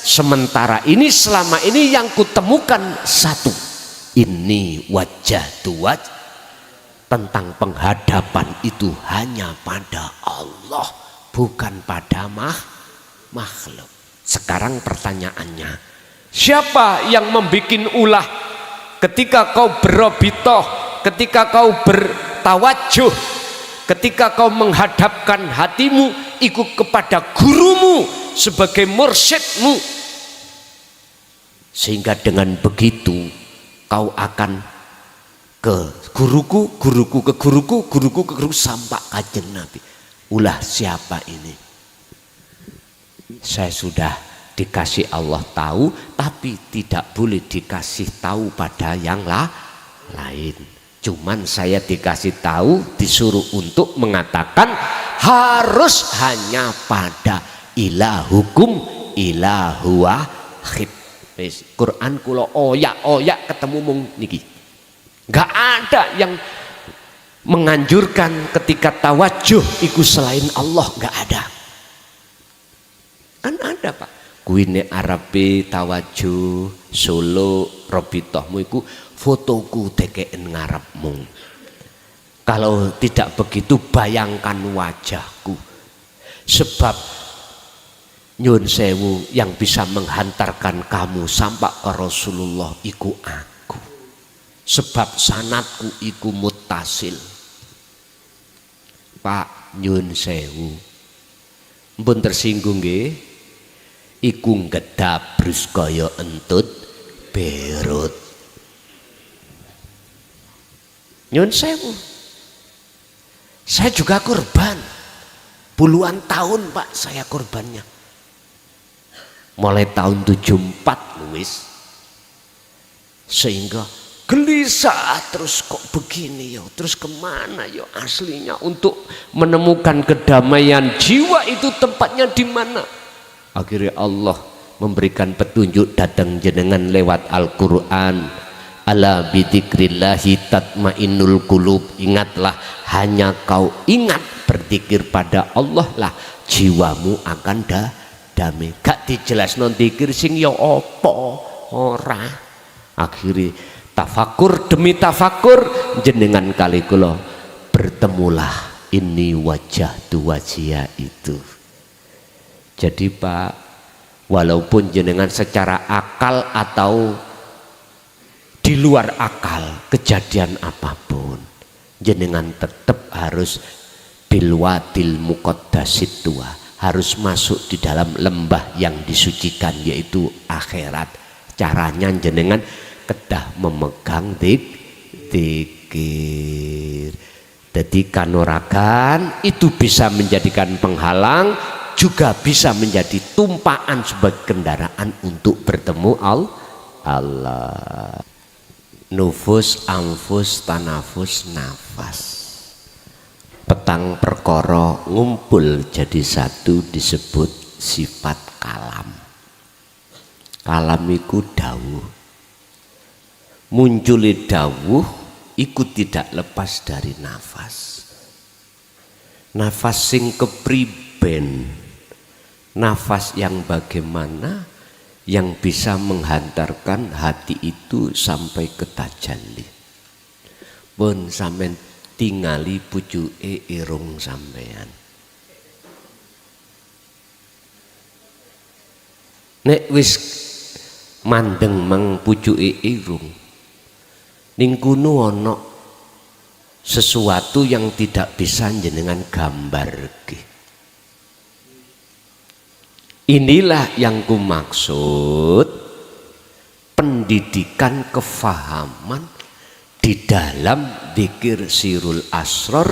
sementara ini, selama ini yang kutemukan satu, ini wajah tuaj, tentang penghadapan itu hanya pada Allah, bukan pada makhluk. Sekarang pertanyaannya, siapa yang membikin ulah ketika kau berobitoh, ketika kau bertawajuh, ketika kau menghadapkan hatimu ikut kepada gurumu sebagai mursyidmu, sehingga dengan begitu kau akan ke guruku, guruku ke guruku, guruku ke guru sampai Kanjeng Nabi. Ulah siapa ini? Saya sudah dikasih Allah tahu, tapi tidak boleh dikasih tahu pada yang lain. Cuman saya dikasih tahu, disuruh untuk mengatakan harus hanya pada ilahukum ilahu wahid. Quran kula oyak-oyak ketemu mung niki. Gak ada yang menganjurkan ketika tawajuh iku selain Allah, gak ada. Kan ada Pak, kuine Arabi tawajuh Solo robitohmu iku fotoku tekeen ngarepmu. Kalau tidak begitu bayangkan wajahku. Sebab nyun sewu, yang bisa menghantarkan kamu sampai ke Rasulullah iku aku. Sebab sanatku iku muttasil. Pak nyun sewu, mpun tersinggung nggih, iku ngedabrus kaya entut berut. Nyun sewu, saya juga korban. Puluhan tahun Pak saya korbannya. Mulai tahun 74 Luis, sehingga gelisah terus, kok begini yo, terus kemana yo aslinya untuk menemukan kedamaian jiwa itu tempatnya di mana? Akhirnya Allah memberikan petunjuk datang jenengan lewat Al-Quran. Ala bidzikrillahi tatmainnul qulub. Ingatlah, hanya kau ingat berzikir pada Allah lah jiwamu akan damai. Gak dijelasno dzikir sing yo apa ora. Akhirnya tafakur demi tafakur jenengan kali kula bertemulah ini wajah tu wajia itu. Jadi Pak, walaupun jenengan secara akal atau di luar akal kejadian apapun, jenengan tetap harus bilwatil muqaddasit tua, harus masuk di dalam lembah yang disucikan yaitu akhirat. Caranya jenengan kedah memegang dzikir. Jadi kanuragan itu bisa menjadikan penghalang, juga bisa menjadi tumpaan sebagai kendaraan untuk bertemu Allah. Nufus, anfus, tanafus, nafas. Petang perkara ngumpul jadi satu disebut sifat kalam. Kalam iku dawuh. Munculi dawuh iku tidak lepas dari nafas. Nafas sing kepriben, nafas yang bagaimana yang bisa menghantarkan hati itu sampai ke tajalli. pun sampean tingali pucuke irung sampean. Nek wis mandeng mang pucuke irung ning kuno ana sesuatu yang tidak bisa jenengan gambarke. Inilah yang kumaksud pendidikan kefahaman di dalam dzikir Sirul Asrar,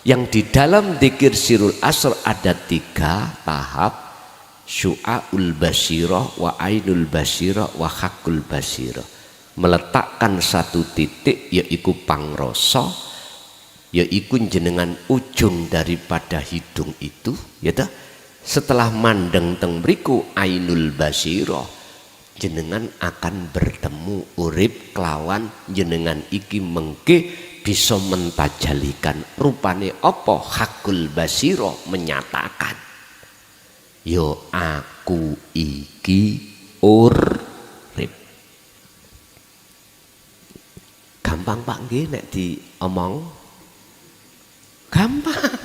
yang di dalam dzikir Sirul Asrar ada 3 tahap: syu'aul basirah, wa ainul basirah, wa hakul basirah. Meletakkan satu titik yaitu pangrasa, yaitu jenengan ujung daripada hidung itu, ya toh. Setelah mandeng teng mriku ainul basirah, jenengan akan bertemu urip kelawan jenengan iki mengke bisa mentajalikan rupane apa. Hakul basirah menyatakan yo aku iki urip. Gampang Pak nggih nek diomong, gampang.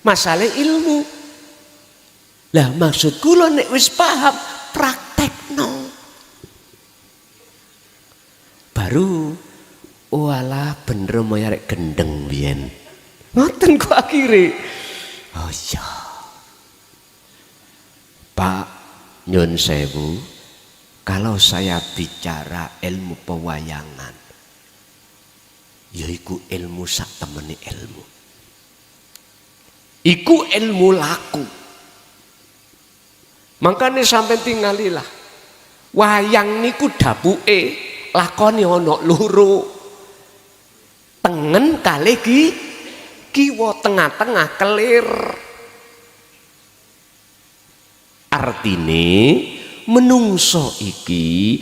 Masalah ilmu. Lah maksud kula nek wis paham praktekno. Baru walah bener moyo arek gendeng biyen. Ngoten kok akhire. Oh iya. Pak nyun sewu, kalau saya bicara ilmu pewayangan, yaiku ilmu sak temene ilmu. Iku ilmu laku. Makanya sampai tinggalilah wayang niku dapuke lakoni ana loro, tengen kalih kiwa, tengah-tengah kelir. Artine menungso iki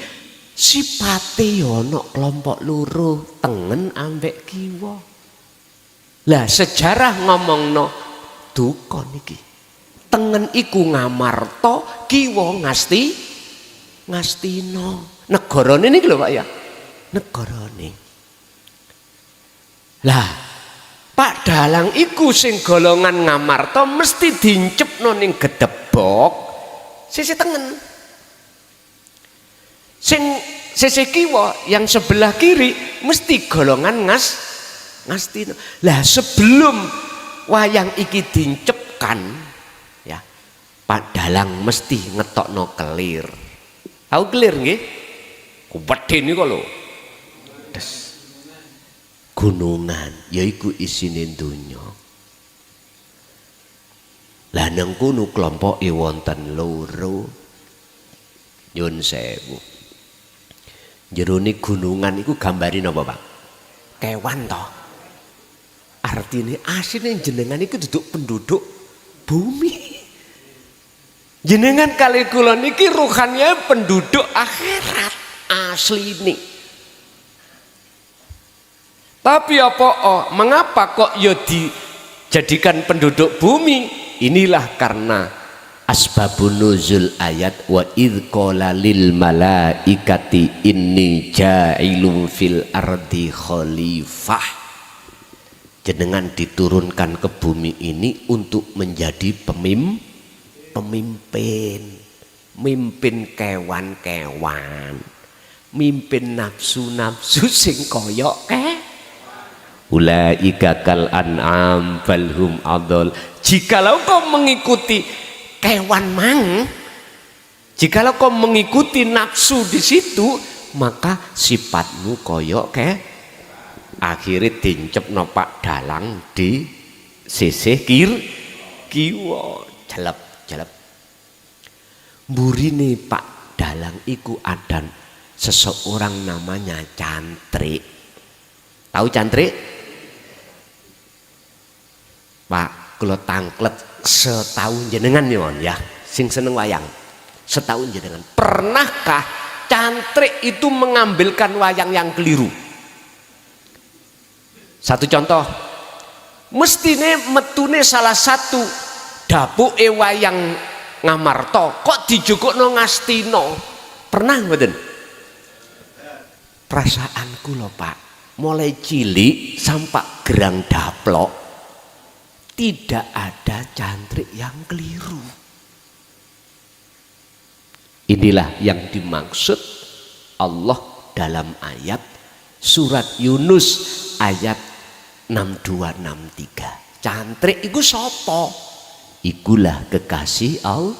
sipate ana kelompok loro, tengen ambek kiwa. Lah sejarah ngomongno duka niki. Tengen iku ngamarta, kiwa ngastina. Negarane niki lho Pak ya. Negarane. Lah Pak Dalang iku sing golongan ngamarta mesti dincepno ning gedebok sisi tengen. Sing sisi kiwa yang sebelah kiri mesti golongan ngastina. Lah sebelum wayang iki dincepkan, Pak Dalang mesti ngetokno kelir. Tahu kelir nggih? Kuwedhe niku lho. Des. Gunungan yaiku isine donya. Lah nang kono kelompoke wonten loro. Nyun sewu. Jerone gunungan iku gambare napa, Pak? Kewan to. Artine asline jenengan iku duduk penduduk bumi. Jenengan kali kula niki ruhannya penduduk akhirat asli ini. Tapi apa mengapa kok ya dijadikan penduduk bumi? Inilah karena asbabun nuzul ayat wa idz qala lil malaikati inni ja'ilun fil ardi khalifah. Jenengan diturunkan ke bumi ini untuk menjadi pemimpin, mimpin kewan-kewan, mimpin nafsu-nafsu sing koyok ulaika kal an'am balhum adol. Jikalau kau mengikuti kewan mang, jikalau kau mengikuti nafsu di situ, maka sifatmu koyok akhirnya dincepno Pak Dalang di sisih kiwa jelep. Burine Pak Dalang iku ada seseorang namanya Cantrik. Tahu Cantrik? Pak, kula tangklet setahun jenengan ya, sing seneng wayang. Setahun jenengan. Pernahkah Cantrik itu mengambilkan wayang yang keliru? Satu contoh, mestine metune salah satu dapuke wayang ngamarta kok dijukukno ngastina. Pernah mboten? Perasaanku lho Pak, mulai cilik sampai gerang daplok tidak ada cantrik yang keliru. Inilah yang dimaksud Allah dalam ayat surat Yunus ayat 6263. Cantrik iku sapa? Ikulah kekasih Allah.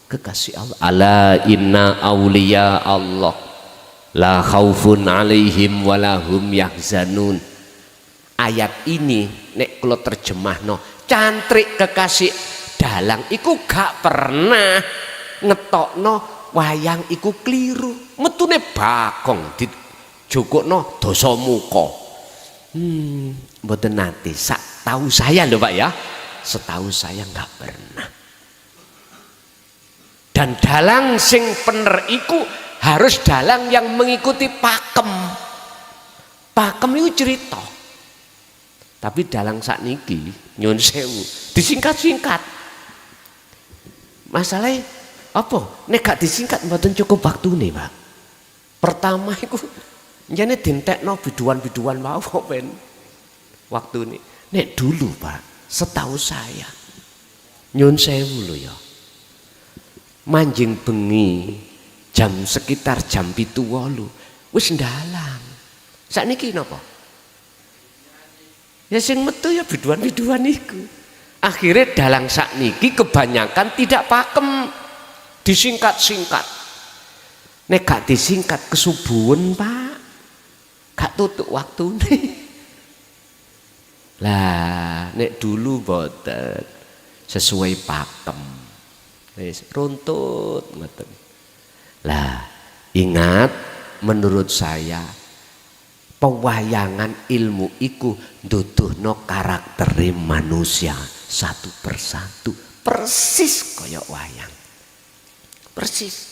Kekasih Allah. Ala inna auliya Allah la khaufun alaihim walahum yahzanun. Ayat ini nek kula terjemahno, cantrik kekasih dalang iku gak pernah ngetokno wayang iku keliru. Metune bakong dijukukno dosa muka. Mboten nate, sak tahu saya lho Pak ya. Setahu saya nggak pernah. Dan dalang sing bener iku harus dalang yang mengikuti pakem. Pakem itu cerita. Tapi dalang sakniki nyun sewu disingkat-singkat. Masalahnya apa? Nek gak disingkat mboten cukup waktune, Pak. Pertama iku njane dintekno biduan-biduan mau ben waktune. Nek dulu, Pak, setahu saya nyun sewu lho ya. Manjing bengi sekitar jam 7:08 wis ndalang. Sakniki napa? Ya sing metu ya biduan-biduan iku. Akhirnya dalang sakniki kebanyakan tidak pakem, disingkat-singkat. Nek gak disingkat kesubuhen, Pak. Gak tutuk waktune. Lah nek dulu boten sesuai pakem. Wis runtut ngoten. Lah ingat, menurut saya pewayangan ilmu iku nduduhno karaktere manusia satu persatu persis kaya wayang. Persis.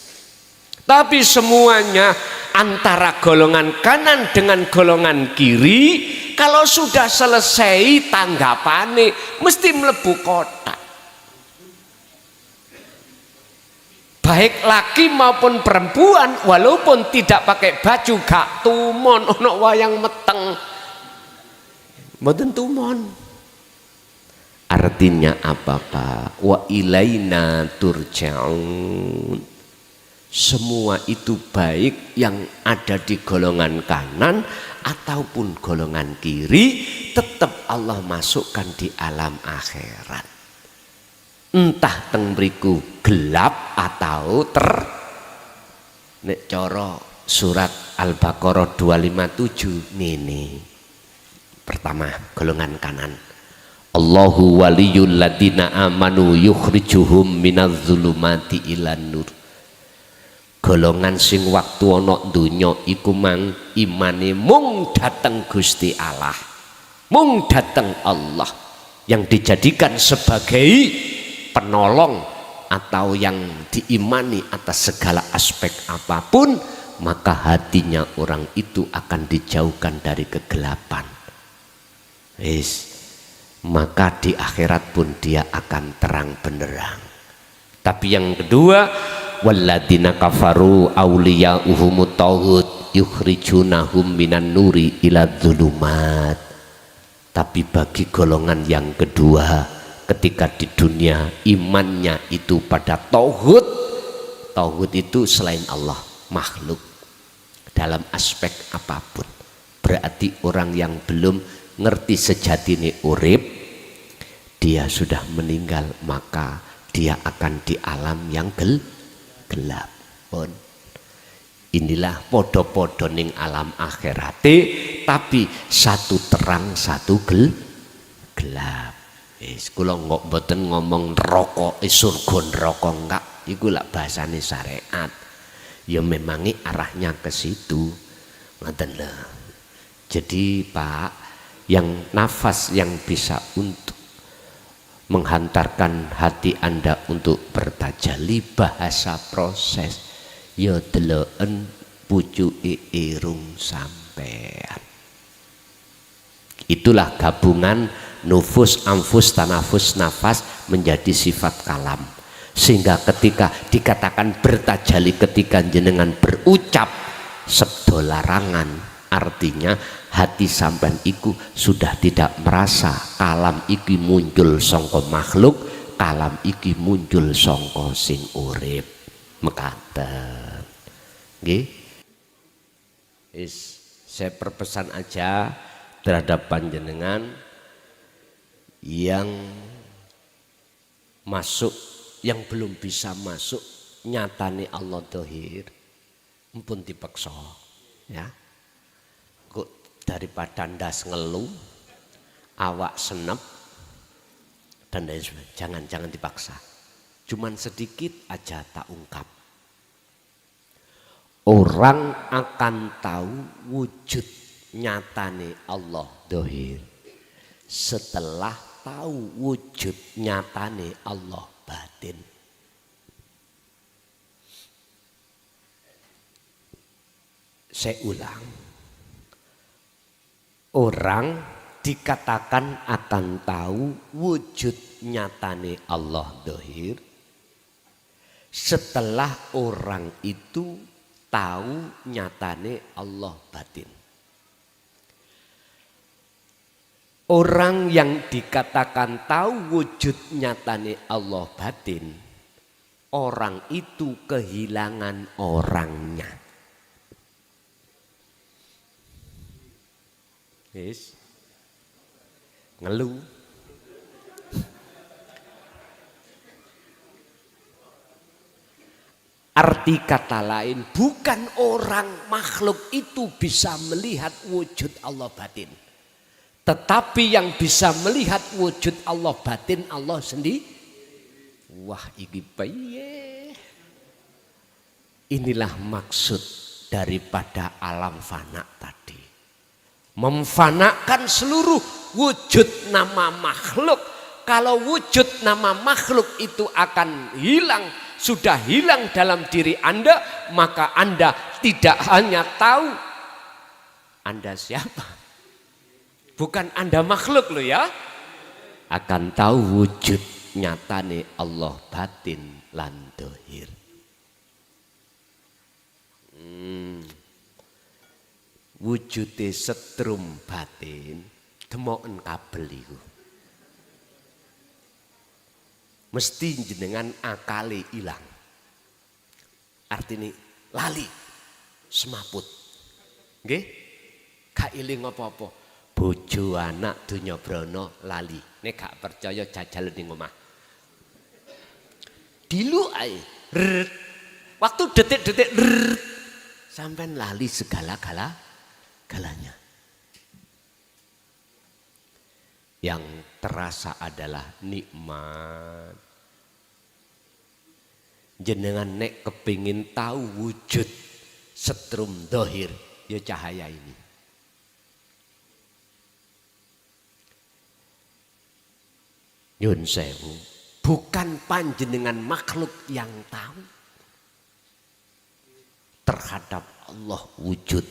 Tapi semuanya antara golongan kanan dengan golongan kiri, kalau sudah selesai tanggapane mesti mlebu kotak. Baik laki maupun perempuan, walaupun tidak pakai baju gak tumon ono wayang meteng. Mboten tumon. Artinya apa, Pak? Wa ilaina turja'un. Semua itu baik yang ada di golongan kanan ataupun golongan kiri tetap Allah masukkan di alam akhirat. Entah teng mriku gelap atau nek cara surat Al-Baqarah 257 ngene. Pertama, golongan kanan. Allahu waliyul ladina amanu yukhrijuhum minadz zulumati ilan nur. Golongan sing waktu ana donya iku mang imane mung dateng Gusti Allah. Mung dateng Allah yang dijadikan sebagai penolong atau yang diimani atas segala aspek apapun, maka hatinya orang itu akan dijauhkan dari kegelapan. Maka di akhirat pun dia akan terang benderang. Tapi yang kedua, walladzina kafaru awliya'uhumut taghut yukhrijunahum minan nuri ila dzulumat. Tapi bagi golongan yang kedua, ketika di dunia imannya itu pada tauhid, tauhid itu selain Allah, makhluk dalam aspek apapun, berarti orang yang belum ngerti sejatine urip, dia sudah meninggal, maka dia akan di alam yang gelap. Pun inilah podo-podo ning alam akhirate, tapi satu terang satu gelap. Kula nggak mboten ngomong neraka surga neraka enggak, iku lak bahasane syariat. Ya memangi arahnya ke situ. Ngoten lho. Jadi Pak, yang nafas yang bisa untuk menghantarkan hati Anda untuk bertajalli bahasa proses, ya deloken pucuke irung sampean. Itulah gabungan nufus, anfus, tanafus, nafas menjadi sifat kalam. Sehingga ketika dikatakan bertajalli, ketika jenengan berucap sabda larangan Artinya hati sampean iku sudah tidak merasa kalam iki muncul sangka makhluk, kalam iki muncul sangka sing urip. Mekaten. Nggih. Saya perpesan aja terhadap panjenengan yang masuk, yang belum bisa masuk nyatane Allah dohir, mumpun dipaksa ya. Kok daripada ndas ngeluh, awak senep dan lain sebagainya, jangan dipaksa. Cuman sedikit aja tak ungkap. Orang akan tahu wujud nyatane Allah dohir setelah tahu wujud nyatane Allah batin. Saya ulang, orang dikatakan akan tahu wujud nyatane Allah dohir setelah orang itu tahu nyatane Allah batin. Orang yang dikatakan tahu wujud nyatane Allah batin, orang itu kehilangan orangnya. Yes. Ngeluh. Arti kata lain, bukan orang makhluk itu bisa melihat wujud Allah batin. Tetapi yang bisa melihat wujud Allah batin Allah sendiri. Wah, iki piye? Inilah maksud daripada alam fana tadi. Memfanakan seluruh wujud nama makhluk. Kalau wujud nama makhluk itu akan hilang, sudah hilang dalam diri Anda, maka Anda tidak hanya tahu Anda siapa, bukan Anda makhluk loh ya, akan tahu wujud nyatane Allah batin lan dohir. Wujude setrum batin demoken kabel iku. Mesti jenengan akale ilang. Artine lali, semaput. Nggih? Gak eling apa-apa. Bojo anak donya brana lali. Nek gak percaya jajal ning omah. Dilu ae. Waktu detik-detik sampean lali segala-galanya. Yang terasa adalah nikmat. Jenengan nek kepingin tahu wujud setrum dohir, ya cahaya ini. Nyun sewu, bukan panjenengan makhluk yang tahu terhadap Allah wujud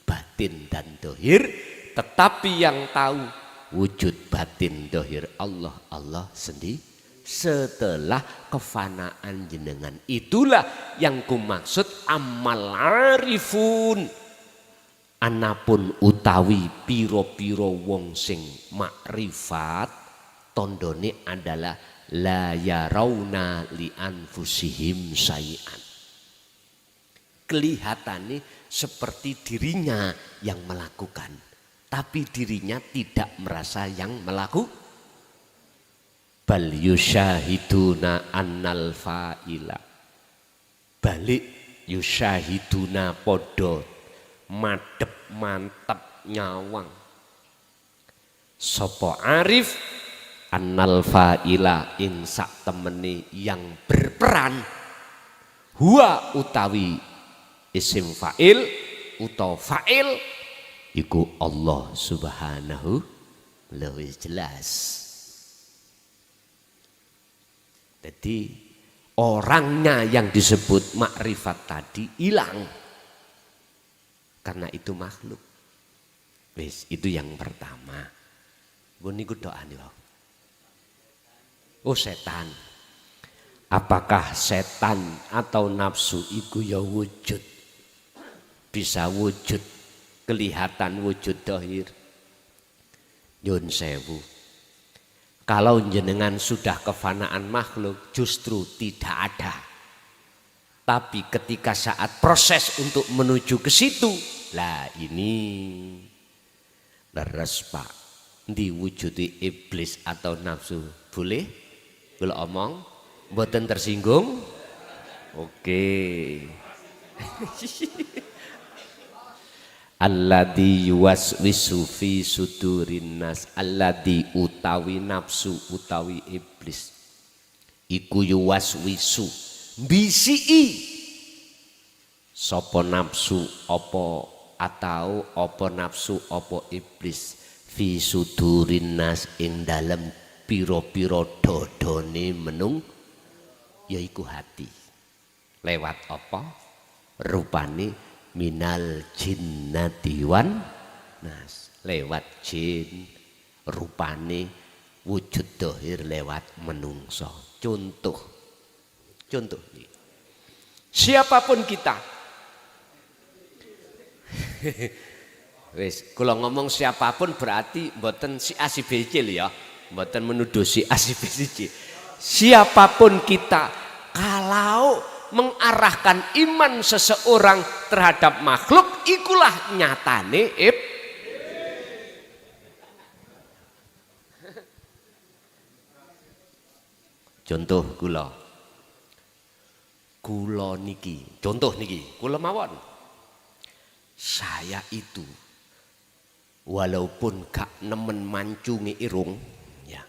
batin dan dohir, tetapi yang tahu wujud batin dohir Allah sendiri setelah kefanaan jenengan. Itulah yang kumaksud amal arifun. Anapun utawi piro-piro wong sing makrifat, tondone adalah la yarawna li anfusihim sayi'an. Kelihatannya seperti dirinya yang melakukan, tapi dirinya tidak merasa yang melakukan. Bal yusyahiduna annal fa'ila. Balik yusyahiduna podo madep mantep nyawang. Sopo arif annal fa'ila ing sak temeni yang berperan huwa utawi isim fa'il utawa fa'il iku Allah subhanahu lebih jelas. Jadi orangnya yang disebut makrifat tadi hilang karena itu makhluk. Wis, itu yang pertama. Niku doa nih. Oh setan. Apakah setan atau nafsu iku ya wujud? Bisa wujud kelihatan wujud dohir. Nyun sewu, kalau jenengan sudah kefanaan makhluk justru tidak ada. Tapi ketika saat proses untuk menuju ke situ, lah ini leres Pak, diwujudi iblis atau nafsu. Boleh? Kalau omong, mboten tersinggung? Oke. Alladzi yuwaswisu fi sudurin nas, alladzi utawi nafsu utawi iblis iku yuwaswisu bisii sapa nafsu apa atau apa nafsu apa iblis fi sudurin nas ing dalem pira-pira dodone menung yaiku hati. Lewat apa? Rupane minal jinnati wan nas, lewat jin, rupane wujud dohir lewat menungso. Contoh nih, siapapun kita wis kalau ngomong siapapun berarti mboten si A si B C ya, mboten menuduh si A si B si C. Siapapun kita kalau mengarahkan iman seseorang terhadap makhluk, ikulah nyatane contoh kula niki, contoh niki, kula mawon. Saya itu walaupun gak nemen mancungi irung, ya,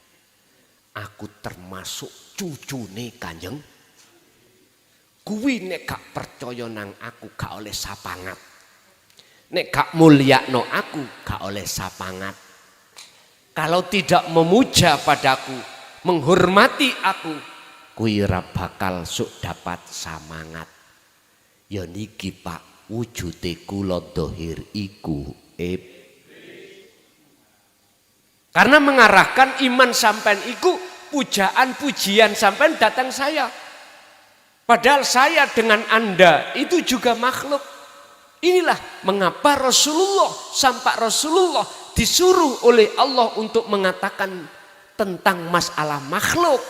aku termasuk cucune Kanjeng. Kuwi nek gak percaya nang aku gak oleh sapangat. Nek gak mulyakno aku gak oleh sapangat. Kalau tidak memuja padaku, menghormati aku, kuwi ora bakal sok dapat samangat. Ya niki Pak, wujude kula dohir iku karena mengarahkan iman sampean iku, pujaan pujian sampean datang saya. Padahal saya dengan Anda itu juga makhluk. Inilah mengapa sampai Rasulullah disuruh oleh Allah untuk mengatakan tentang masalah makhluk.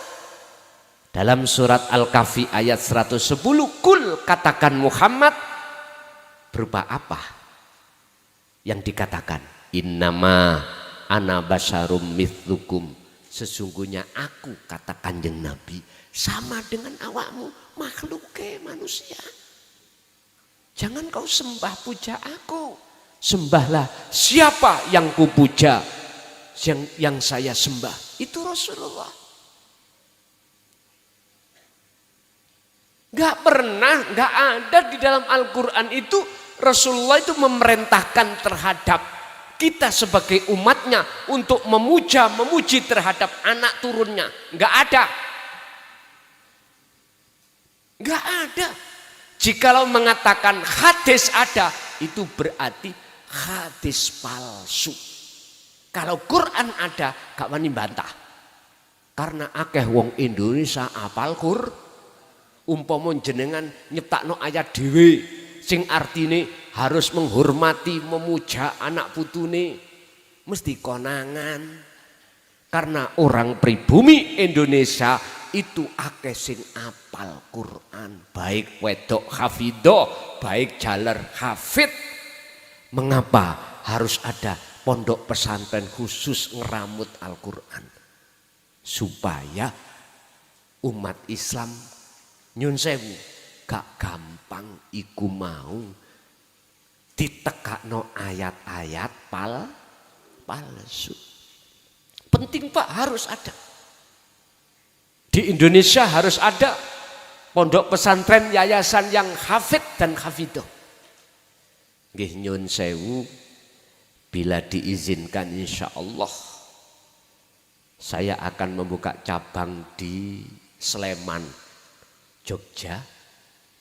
Dalam surat Al-Kahfi ayat 110, kul katakan Muhammad, berupa apa yang dikatakan? Innama ana basyarum mithlukum, sesungguhnya aku, kata Kanjeng Nabi, sama dengan awakmu, makhluk manusia. Jangan kau sembah puja aku, sembahlah siapa yang kupuja, yang saya sembah itu Rasulullah. Gak ada di dalam Al-Quran itu Rasulullah itu memerintahkan terhadap kita sebagai umatnya untuk memuji terhadap anak turunnya. Gak ada. Gak ada. Jikalau mengatakan hadis ada, itu berarti hadis palsu. Kalau Quran ada, gak wani bantah. Karena akeh wong Indonesia apal umpama jenengan nyiptakno ayat dhewe sing artine harus menghormati, memuja anak putune, mesti konangan. Karena orang pribumi Indonesia itu akeh sing apal Quran, baik wedok hafidho, baik jaler hafid. Mengapa harus ada pondok pesantren khusus ngeramut Al-Quran? Supaya umat Islam nyun sewu gak gampang iku mau ditekakno ayat-ayat palsu. Penting Pak, harus ada. Di Indonesia harus ada pondok pesantren yayasan yang hafid dan hafidoh. Nggih nyun sewu, bila diizinkan insya Allah saya akan membuka cabang di Sleman, Jogja,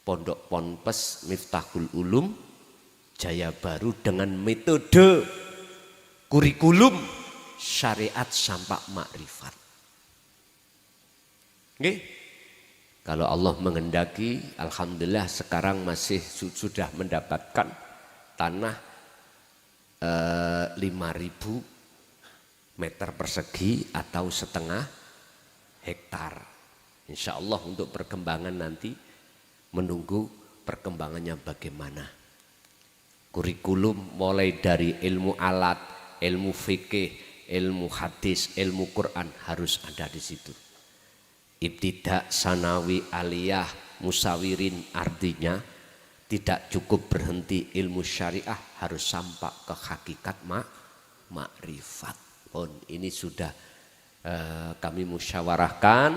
Pondok Ponpes Miftahul Ulum Jaya Baru dengan metode kurikulum syariat sampak makrifat. Oke? Kalau Allah menghendaki, alhamdulillah sekarang masih sudah mendapatkan tanah 5.000 meter persegi atau setengah hektar. Insya Allah untuk perkembangan nanti menunggu perkembangannya bagaimana. Kurikulum mulai dari ilmu alat, ilmu fikih, ilmu hadis, ilmu Quran harus ada di situ. Ibtidak, sanawi, aliyah, musawirin, artinya tidak cukup berhenti ilmu syariah, harus sampai ke hakikat makrifat. Pun ini sudah kami musyawarahkan,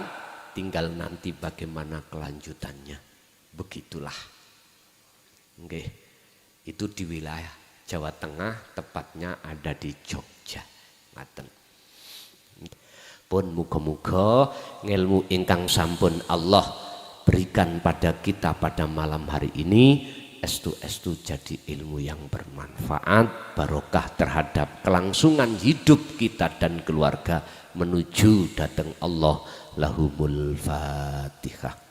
tinggal nanti bagaimana kelanjutannya. Begitulah. Oke. Itu di wilayah Jawa Tengah, tepatnya ada di Jogja. Ngaten. Pun muga-muga ngilmu ingkang sampun Allah berikan pada kita pada malam hari ini estu jadi ilmu yang bermanfaat, barokah terhadap kelangsungan hidup kita dan keluarga menuju datang Allah. Lahumul Fatihah.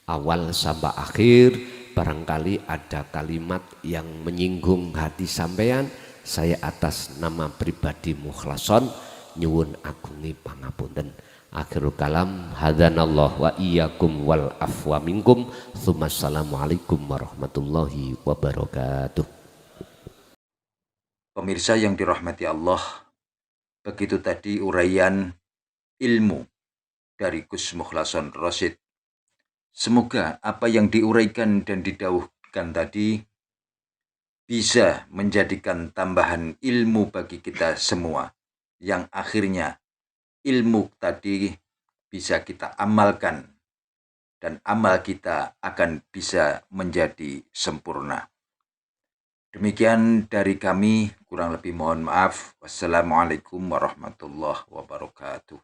Awal sampai akhir barangkali ada kalimat yang menyinggung hati sampean, saya atas nama pribadi Mukhlason nyuwun agungi pangapunten. Akhirul kalam, hadanallah wa iyyakum wal afwa minkum. Assalamualaikum warahmatullahi wabarakatuh. Pemirsa yang dirahmati Allah, begitu tadi uraian ilmu dari Gus Mukhlason Rosyid. Semoga apa yang diuraikan dan didauhkan tadi bisa menjadikan tambahan ilmu bagi kita semua, yang akhirnya ilmu tadi bisa kita amalkan dan amal kita akan bisa menjadi sempurna. Demikian dari kami, kurang lebih mohon maaf. Wassalamualaikum warahmatullahi wabarakatuh.